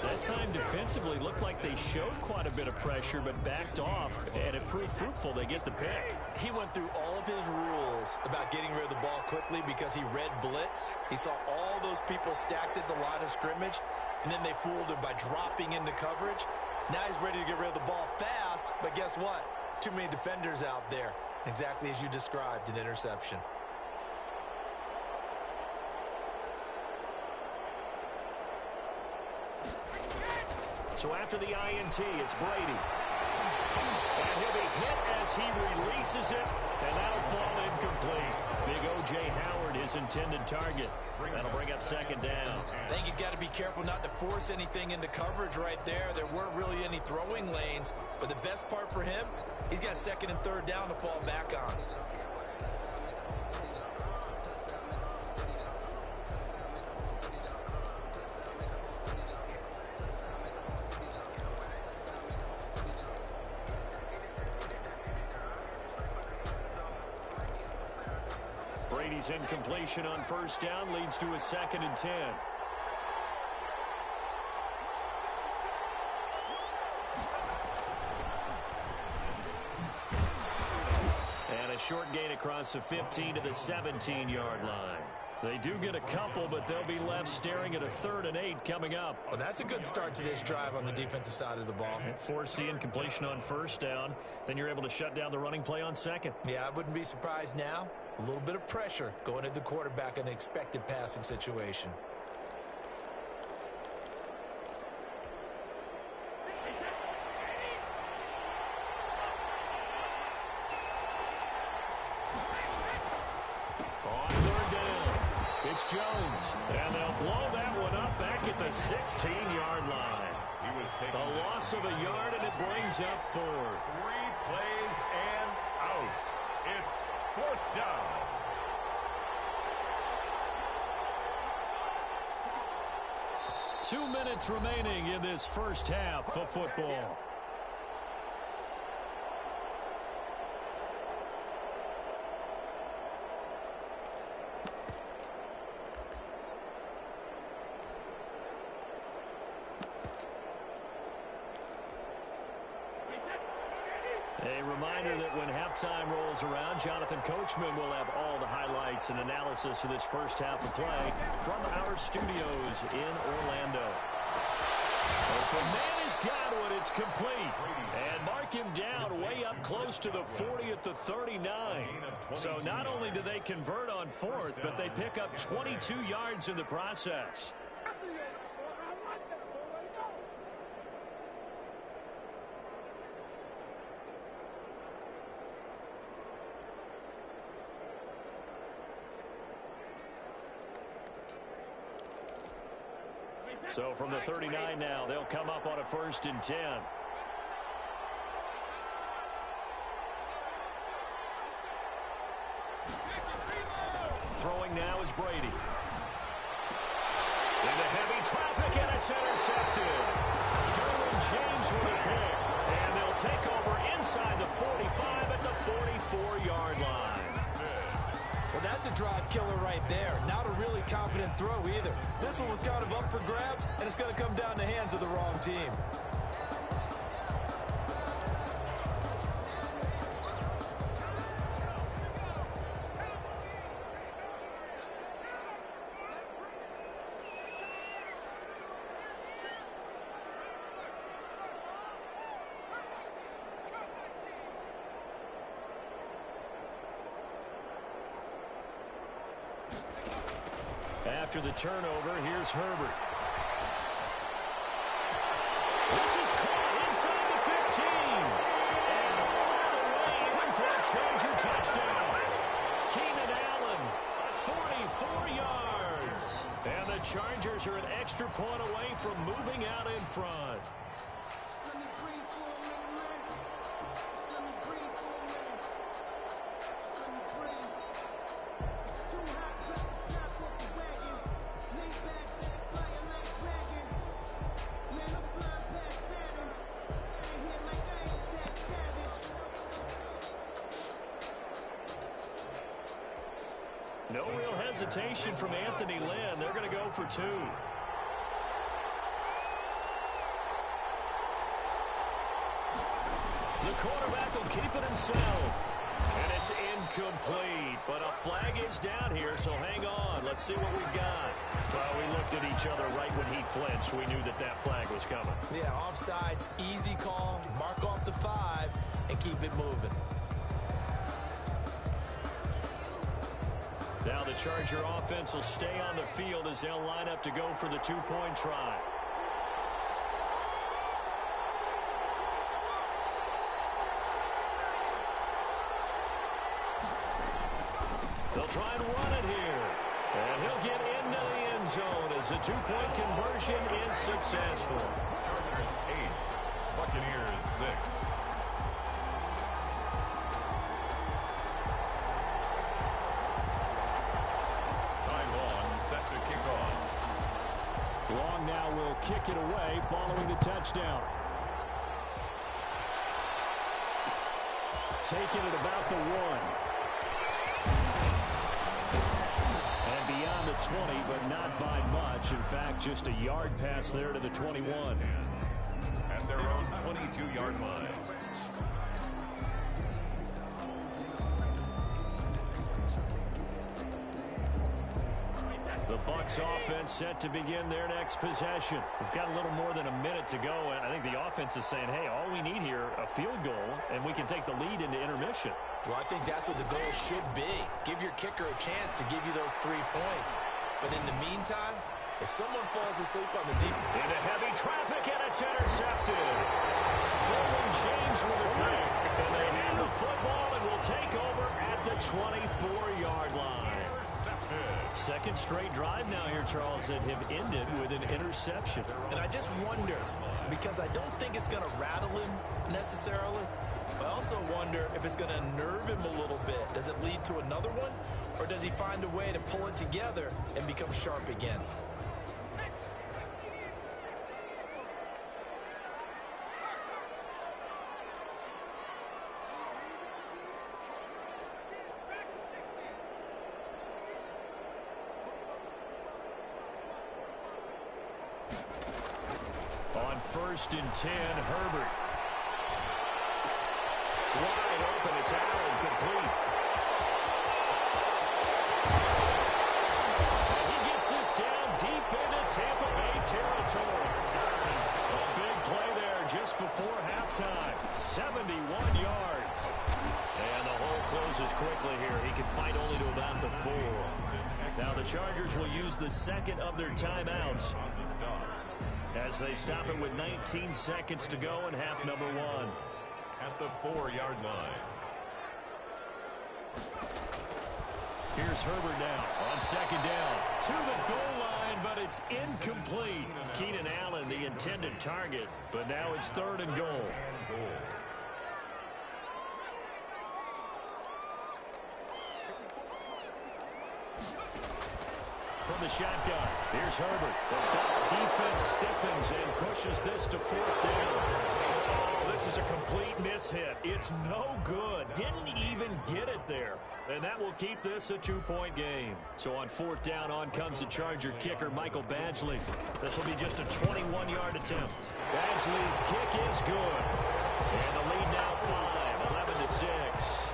That time defensively looked like they showed quite a bit of pressure but backed off, and it proved fruitful. They get the pick. He went through all of his rules about getting rid of the ball quickly because he read blitz. He saw all those people stacked at the line of scrimmage, and then they fooled him by dropping into coverage. Now he's ready to get rid of the ball fast, but guess what? Too many defenders out there. Exactly as you described, an interception. So after the INT, it's Brady. And he'll be hit as he releases it, and that'll fall incomplete. Big O.J. Howard, his intended target. That'll bring up second down. I think he's got to be careful not to force anything into coverage right there. There weren't really any throwing lanes, but the best part for him, he's got second and third down to fall back on. Brady's incompletion on first down leads to a second and 10. short gain across the 15 to the 17-yard line. They do get a couple, but they'll be left staring at a 3rd and 8 coming up. Well, that's a good start to this drive on the defensive side of the ball. Force the incompletion on 1st down. Then you're able to shut down the running play on 2nd. Yeah, I wouldn't be surprised now. A little bit of pressure going at the quarterback in an expected passing situation. It's Jones, and they'll blow that one up back at the 16-yard line. He was taking the loss of a yard, and it brings up 4th. 3 plays and out. It's 4th down. Two minutes remaining in this first half of football. A reminder that when halftime rolls around, Jonathan Coachman will have all the highlights and analysis of this first half of play from our studios in Orlando. Open man has got one. It's complete. And mark him down way up close to the 40 at the 39. So not only do they convert on 4th, but they pick up 22 yards in the process. So from the 39 now, they'll come up on a 1st and 10. Throwing now is Brady. Into heavy traffic, and it's intercepted. Derwin James with a pick. And they'll take over inside the 45 at the 44-yard line. Well, that's a drive killer right there. Not a really confident throw either. This one was kind of up for grabs, and it's going to come down the hands of the wrong team. After the turnover, here's Herbert. This is caught inside the 15. And all the way in for a Charger touchdown. Keenan Allen, 44 yards. And the Chargers are an extra point away from moving out in front. No real hesitation from Anthony Lynn. They're going to go for 2. The quarterback will keep it himself. And it's incomplete. But a flag is down here, so hang on. Let's see what we've got. Well, we looked at each other right when he flinched. We knew that that flag was coming. Yeah, offsides, easy call. Mark off the 5 and keep it moving. Now the Charger offense will stay on the field as they'll line up to go for the 2-point try. They'll try and run it here. And he'll get into the end zone as the 2-point conversion is successful. Chargers 8, Buccaneers 6. Long now will kick it away following the touchdown. Taking it about the 1. And beyond the 20, but not by much. In fact, just a yard pass there to the 21. At their own 22-yard line. The Bucs offense set to begin their next possession. We've got a little more than a minute to go, and I think the offense is saying, hey, all we need here, a field goal, and we can take the lead into intermission. Well, I think that's what the goal should be. Give your kicker a chance to give you those 3 points. But in the meantime, if someone falls asleep on the deep... Into heavy traffic, and it's intercepted. Dylan James with a break. And they have the football and will take over at the 24-yard line. Second straight drive now here, Charles, that have ended with an interception. And I just wonder, because I don't think it's going to rattle him necessarily, but I also wonder if it's going to nerve him a little bit. Does it lead to another one, or does he find a way to pull it together and become sharp again? First and 10, Herbert. Wide open, it's Allen, complete. And he gets this down deep into Tampa Bay territory. A big play there just before halftime. 71 yards. And the hole closes quickly here. He can fight only to about the 4. Now the Chargers will use the second of their timeouts as they stop it with 19 seconds to go in half number 1. At the 4-yard line. Here's Herbert now on second down. To the goal line, but it's incomplete. Keenan Allen, the intended target, but now it's 3rd and goal. From the shotgun, here's Herbert. The Bucs defense stiffens and pushes this to 4th down. Oh, this is a complete mishit. It's no good. Didn't even get it there. And that will keep this a 2-point game. So on 4th down, on comes the Charger kicker, Michael Badgley. This will be just a 21-yard attempt. Badgley's kick is good. And the lead now 5, 11-6.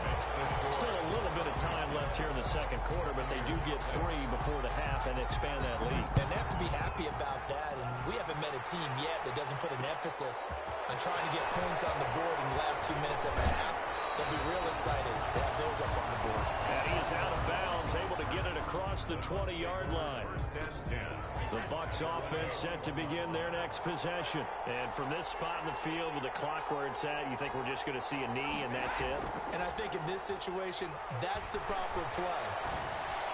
Still a little bit of time left here in the second quarter, but they do get 3 before the half and expand that lead. And they have to be happy about that, and we haven't met a team yet that doesn't put an emphasis on trying to get points on the board in the last 2 minutes of the half. They'll be real excited to have those up on the board. And he is out of bounds, able to get it across the 20-yard line. The Bucs offense set to begin their next possession. And from this spot in the field with the clock where it's at, you think we're just going to see a knee and that's it? And I think in this situation, that's the proper play.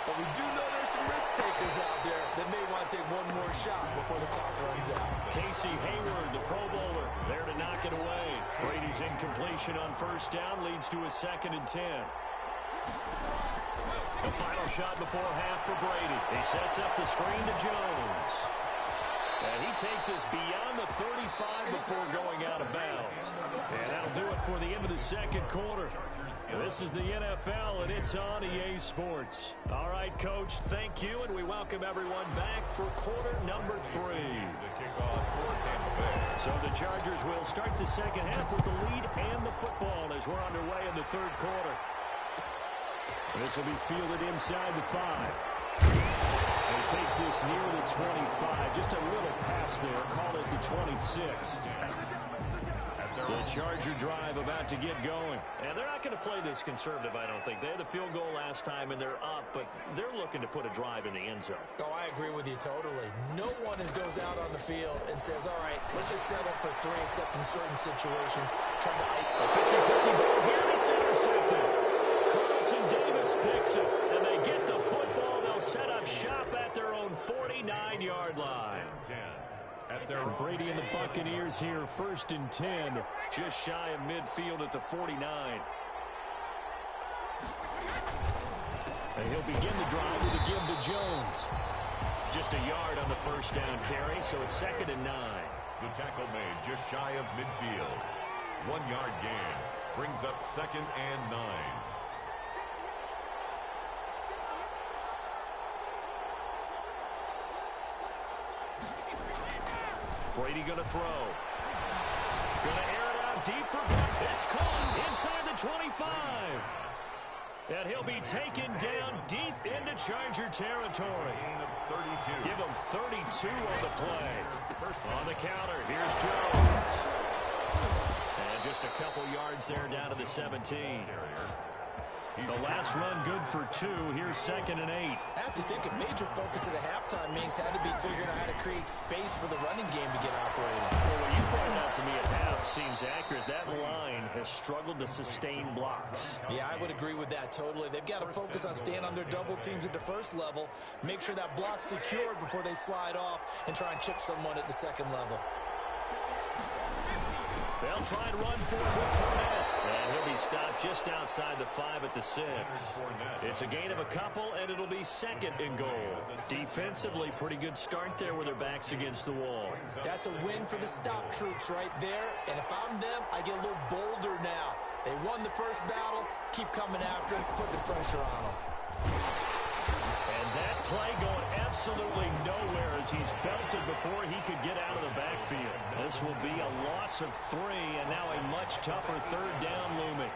But we do know there's some risk takers out there that may want to take one more shot before the clock runs out. Casey Hayward, the Pro Bowler, there to knock it away. Brady's incompletion on 1st down leads to a 2nd and 10. The final shot before half for Brady. He sets up the screen to Jones. And he takes us beyond the 35 before going out of bounds. And that'll do it for the end of the second quarter. This is the NFL, and it's on EA Sports. All right, Coach, thank you, and we welcome everyone back for quarter number 3. So the Chargers will start the second half with the lead and the football as we're underway in the 3rd quarter. This will be fielded inside the 5. And he takes this near the 25. Just a little pass there. Call it the 26. The Charger drive about to get going. And they're not going to play this conservative, I don't think. They had the field goal last time, and they're up, but they're looking to put a drive in the end zone. Oh, I agree with you totally. No one goes out on the field and says, all right, let's just settle for 3, except in certain situations. Trying to... A 50-50 ball here, it's intercepted. Carlton Davis picks it, and they get the football. They'll set up shop at their own 49-yard line. And Brady and the Buccaneers here, 1st and 10, just shy of midfield at the 49. And he'll begin the drive with a give to Jones. Just a yard on the 1st down carry, so it's 2nd and 9. The tackle made just shy of midfield. 1-yard gain brings up 2nd and 9. Brady going to throw. Going to air it out deep for Buck. It's caught inside the 25. And he'll be taken down deep into Charger territory. Give him 32 on the play. On the counter, here's Jones. And just a couple yards there down to the 17. The last run good for 2. Here's 2nd and 8. I have to think a major focus of the halftime, Minks, had to be figuring out how to create space for the running game to get operating. Well, what you pointed out to me at half seems accurate. That line has struggled to sustain blocks. Yeah, I would agree with that totally. They've got to focus on staying on their double teams at the first level, make sure that block's secured before they slide off, and try and chip someone at the second level. They'll try and run for it with Fournette. And he'll be stopped just outside the 5 at the 6. It's a gain of a couple, and it'll be 2nd and goal. Defensively, pretty good start there with their backs against the wall. That's a win for the stop troops right there. And if I'm them, I get a little bolder now. They won the first battle. Keep coming after him. Put the pressure on them. And that play going absolutely nowhere as he's belted before he could get out of the backfield. This will be a loss of 3, and now a much tougher 3rd down looming.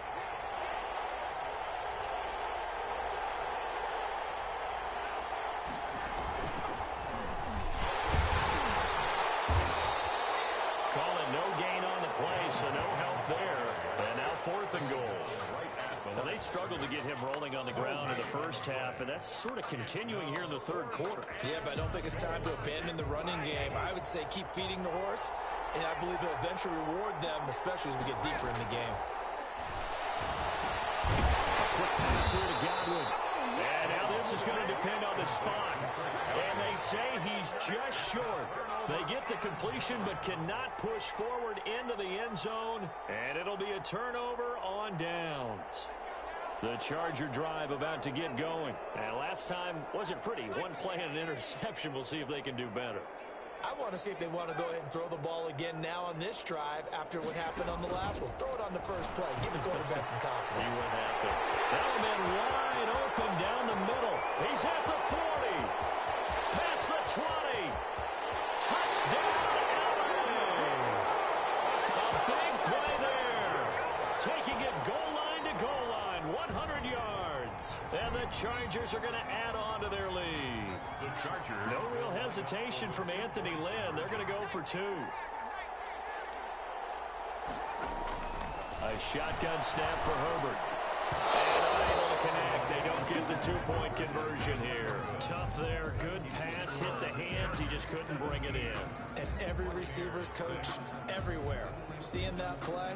Calling no gain on the play, so no help there. And now 4th and goal. Now, they struggled to get him rolling on the ground in the first half, and that's sort of continuing here in the 3rd quarter. Yeah, but I don't think it's time to abandon the running game. I would say keep feeding the horse, and I believe he'll eventually reward them, especially as we get deeper in the game. Quick pass here to Godwin. And now this is going to depend on the spot. And they say he's just short. They get the completion but cannot push forward into the end zone. And it'll be a turnover on downs. The Charger drive about to get going. And last time wasn't pretty. One play and an interception. We'll see if they can do better. I want to see if they want to go ahead and throw the ball again now on this drive after what happened on the last one. Throw it on the first play. Give the quarterback some confidence. See what happens. Edelman wide open down the middle. He's at the 40. Past the 20. Touchdown, Edelman. A big play there. Taking it goal line to goal line. 100 yards. And the Chargers are going to add on to their lead. The Chargers. No real hesitation from Anthony Lynn. They're going to go for 2. A shotgun snap for Herbert. And unable to connect. They don't get the 2-point conversion here. Tough there. Good pass. Hit the hands. He just couldn't bring it in. And every receiver's coach everywhere. Seeing that play,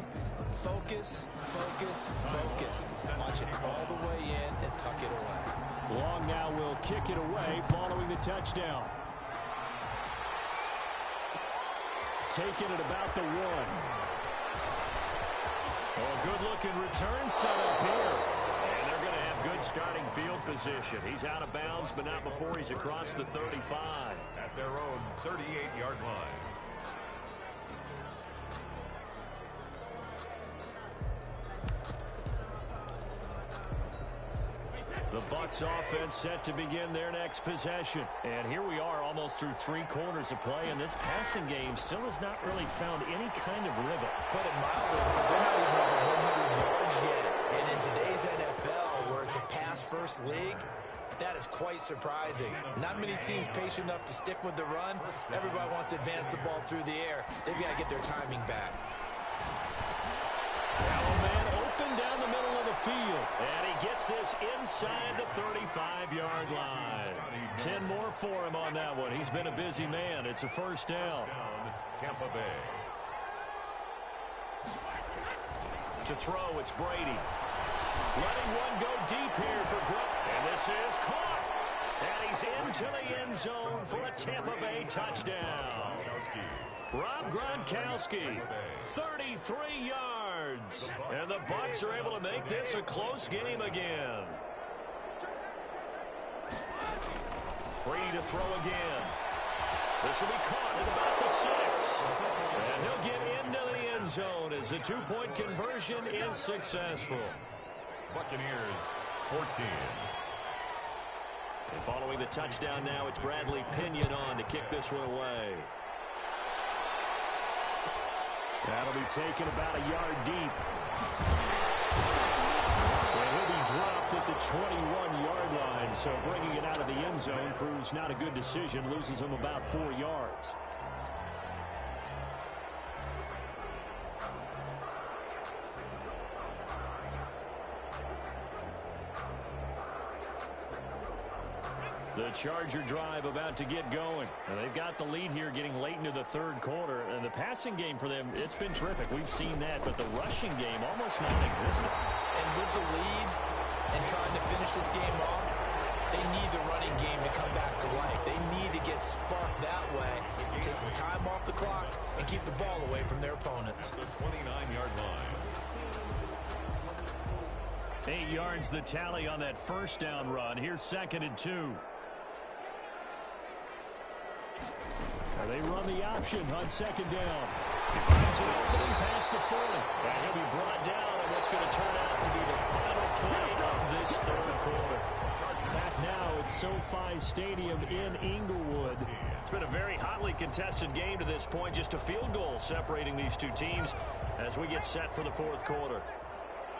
focus, focus, focus. Watch it all the way in and tuck it away. Long now will kick it away following the touchdown. Taking it about the 1. Oh, good-looking return set up here. And they're going to have good starting field position. He's out of bounds, but not before he's across the 35. At their own 38-yard line. The Bucs offense set to begin their next possession. And here we are almost through 3 quarters of play, and this passing game still has not really found any kind of rhythm. Put it mildly, because they're not even over 100 yards yet. And in today's NFL, where it's a pass-first league, that is quite surprising. Not many teams patient enough to stick with the run. Everybody wants to advance the ball through the air. They've got to get their timing back. Man open down the middle of the field. And he gets this inside the 35-yard line. 10 more for him on that one. He's been a busy man. It's a first down. Tampa Bay. To throw, it's Brady. Letting one go deep here for Grubb. And this is caught. And he's into the end zone for a Tampa Bay touchdown. Rob Gronkowski, 33 yards. And the Bucs are able to make this a close game again. Brady to throw again. This will be caught at about the 6. And he'll get into the end zone as the 2-point conversion is successful. Buccaneers, 14. And following the touchdown now, it's Bradley Pinion on to kick this one away. That'll be taken about a yard deep. And he'll be dropped at the 21-yard line, so bringing it out of the end zone proves not a good decision, loses him about 4 yards. The Charger drive about to get going. And they've got the lead here getting late into the third quarter. And the passing game for them, it's been terrific. We've seen that. But the rushing game almost non-existent. And with the lead and trying to finish this game off, they need the running game to come back to life. They need to get sparked that way, take some time off the clock, and keep the ball away from their opponents. The 29-yard line. 8 yards the tally on that first down run. Here's 2nd and 2. They run the option on 2nd down. He finds an opening past the 40. And he'll be brought down on what's going to turn out to be the final play of this third quarter. Back now at SoFi Stadium in Inglewood. It's been a very hotly contested game to this point. Just a field goal separating these two teams as we get set for the fourth quarter.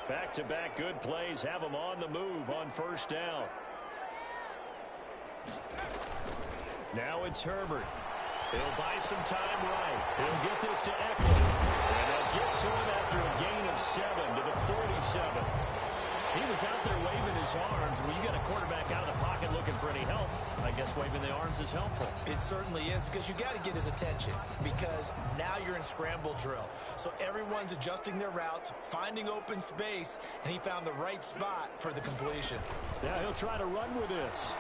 Back-to-back good plays have them on the move on first down. Now it's Herbert. He'll buy some time right. He'll get this to Eckler. And they'll get to him after a gain of 7 to the 47. He was out there waving his arms. When you got a quarterback out of the pocket looking for any help, I guess waving the arms is helpful. It certainly is, because you got to get his attention, because now you're in scramble drill. So everyone's adjusting their routes, finding open space, and he found the right spot for the completion. Now he'll try to run with this.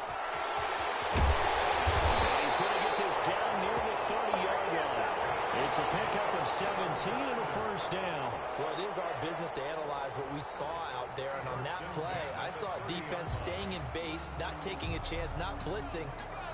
He's going to get this down near the 30-yard line. It's a pickup of 17 and a first down. Well, it is our business to analyze what we saw out there, and on that play, I saw defense staying in base, not taking a chance, not blitzing,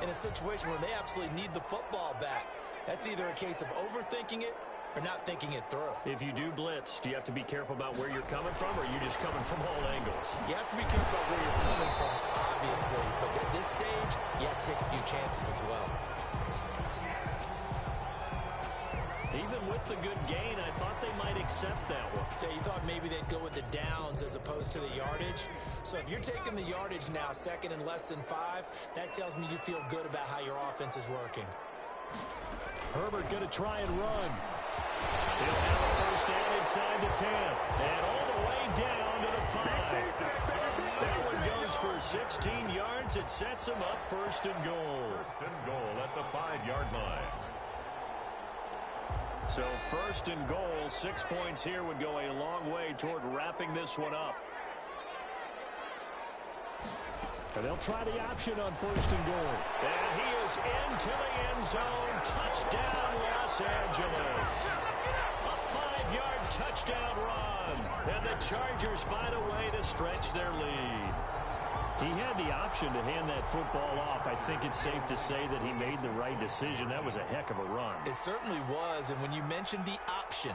in a situation where they absolutely need the football back. That's either a case of overthinking it or not thinking it through. If you do blitz, do you have to be careful about where you're coming from, or are you just coming from all angles? You have to be careful about where you're coming from, obviously, but at this stage, you have to take a few chances as well. Even with the good gain, I thought they might accept that one. Yeah, you thought maybe they'd go with the downs as opposed to the yardage. So if you're taking the yardage now, 2nd and less than 5, that tells me you feel good about how your offense is working. Herbert going to try and run. He'll have a first down inside the 10. And all the way down to the 5. That one goes for 16 yards. It sets him up 1st and goal. 1st and goal at the 5-yard line. So 1st and goal, 6 points here would go a long way toward wrapping this one up. And they'll try the option on 1st and goal. And he is into the end zone. Touchdown, Los Angeles. A 5-yard touchdown run. And the Chargers find a way to stretch their lead. He had the option to hand that football off. I think it's safe to say that he made the right decision. That was a heck of a run. It certainly was, and when you mentioned the option,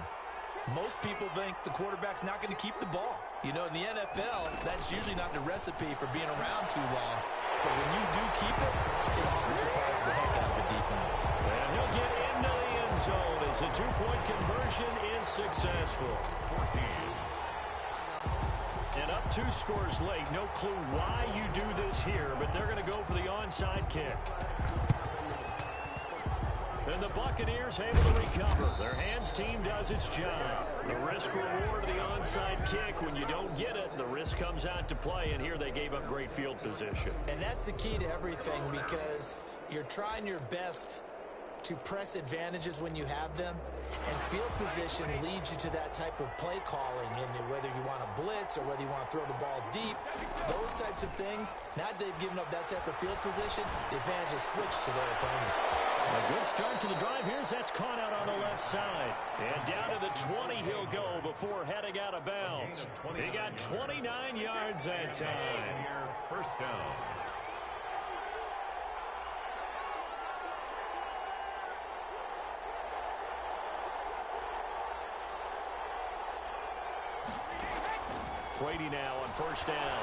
most people think the quarterback's not going to keep the ball. You know, in the NFL, that's usually not the recipe for being around too long. So when you do keep it, it often surprises the heck out of the defense. And he'll get into the end zone as a 2-point conversion is successful. 14. And up 2 scores late. No clue why you do this here, but they're going to go for the onside kick. And the Buccaneers able to recover. Their hands team does its job. The risk reward of the onside kick. When you don't get it, the risk comes out to play, and here they gave up great field position. And that's the key to everything, because you're trying your best to press advantages when you have them, and field position leads you to that type of play calling, and whether you want to blitz or whether you want to throw the ball deep, those types of things. Now that they've given up that type of field position, the advantage is switched to their opponent. A good start to the drive. Here's that's caught out on the left side. And down to the 20 he'll go before heading out of bounds. He got 29 yards that time. First down. Brady now on first down.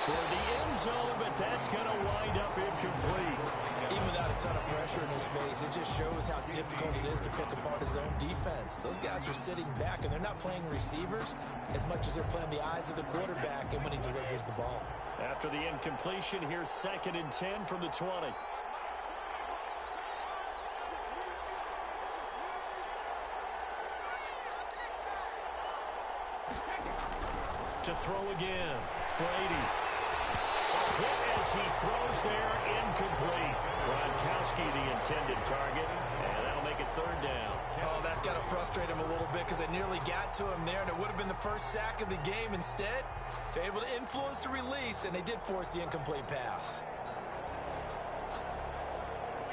toward the end zone, but that's going to wind up incomplete. Even without a ton of pressure in his face, it just shows how difficult it is to pick apart his own defense. Those guys are sitting back, and they're not playing receivers as much as they're playing the eyes of the quarterback and when he delivers the ball. After the incompletion, here's 2nd and 10 from the 20. To throw again, Brady. A hit as he throws there, incomplete. Gronkowski the intended target, and that'll make it 3rd down. Oh, that's got to frustrate him a little bit because they nearly got to him there, and it would have been the first sack of the game. Instead, they're able to influence the release, and they did force the incomplete pass.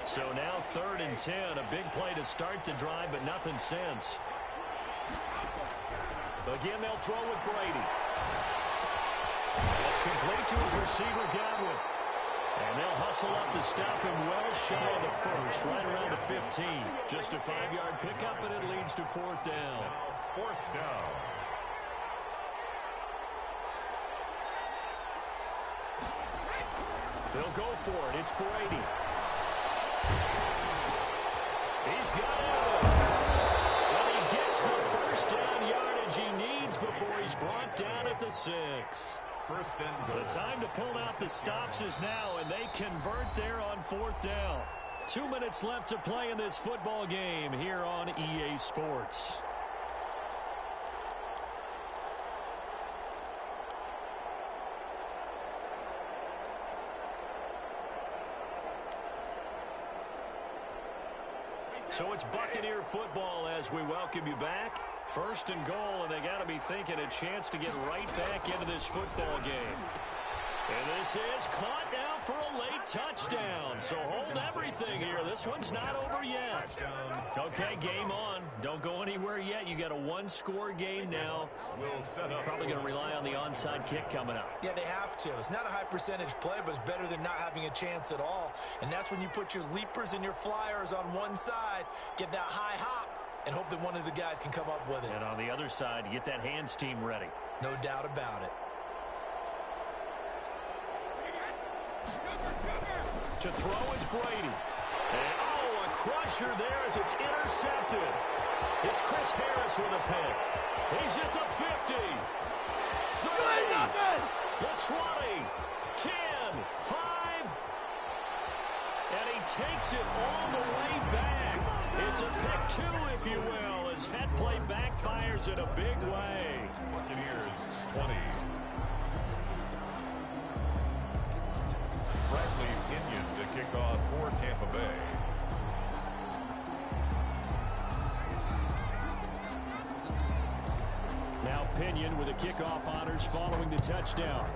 So now 3rd and 10, a big play to start the drive, but nothing since. Again, they'll throw with Brady. It's complete to his receiver, Godwin. And they'll hustle up to stop him well shy of the first, right around the 15. Just a 5-yard pickup, and it leads to 4th down. 4th down. They'll go for it. It's Brady. He's got it. Well, he gets the first down yardage he needs before he's brought down at the 6. 1st and goal. The time to pull out the stops is now, and they convert there on 4th down. 2 minutes left to play in this football game here on EA Sports. So it's Buccaneer football as we welcome you back. 1st and goal, and they got to be thinking a chance to get right back into this football game. And this is caught now for a late touchdown. So hold everything here. This one's not over yet. Okay, game on. Don't go anywhere yet. You got a 1-score game now. Probably going to rely on the onside kick coming up. Yeah, they have to. It's not a high percentage play, but it's better than not having a chance at all. And that's when you put your leapers and your flyers on one side, get that high hop, and hope that one of the guys can come up with it. And on the other side, get that hands team ready. No doubt about it. To throw is Brady. And, a crusher there as it's intercepted. It's Chris Harris with a pick. He's at the 50. 30. The 20. 10. 5. And he takes it all the way back. It's a pick 2, if you will, as that play backfires in a big way. Buccaneers 20. Bradley Pinion to kick off for Tampa Bay. Now Pinion with the kickoff honors following the touchdown.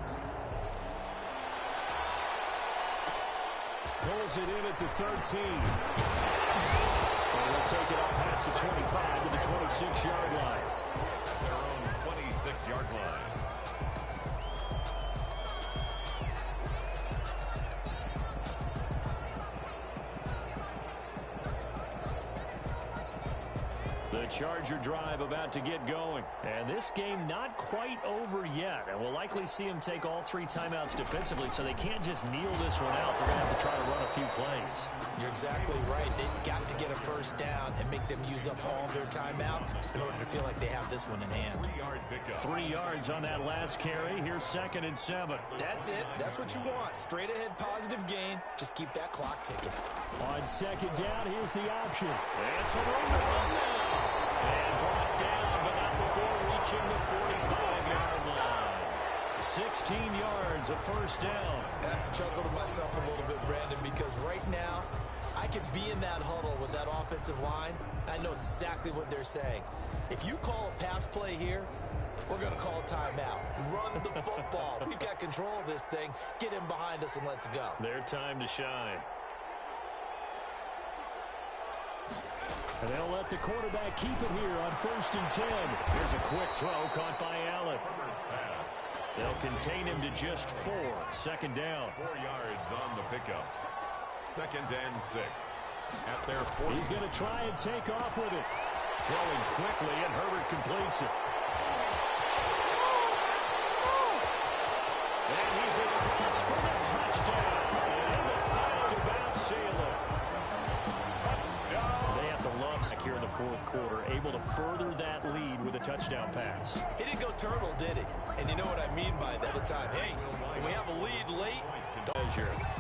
Pulls it in at the 13. And they'll take it up past the 25 to the 26-yard line. At their own 26-yard line. The Charger drive about to get going. And this game not quite over yet. And we'll likely see them take all 3 timeouts defensively, so they can't just kneel this one out. They're going to have to try to run a few plays. You're exactly right. They've got to get a first down and make them use up all their timeouts in order to feel like they have this one in hand. 3-yard pickup. 3 yards on that last carry. Here's 2nd and 7. That's it. That's what you want. Straight ahead positive gain. Just keep that clock ticking. On 2nd down, here's the option. It's a room to run now. And brought down, but not before reaching the 45-yard line. 16 yards, a first down. I have to chuckle to myself a little bit, Brandon, because right now I could be in that huddle with that offensive line. I know exactly what they're saying. If you call a pass play here, we're going to call a timeout. Run the football. We've got control of this thing. Get in behind us and let's go. Their time to shine. And they'll let the quarterback keep it here on 1st and 10. Here's a quick throw caught by Allen. They'll contain him to just 4. 2nd down. 4 yards on the pickup. 2nd and 6. At their 40. He's going to try and take off with it. Throwing quickly, and Herbert completes it. And he's at touchdown. And the final about seal it. Touchdown. They have to love here in the fourth quarter, able to further that lead with a touchdown pass. He didn't go turtle, did he? And you know what I mean by that all the time. Hey, when we have a lead late, Measure.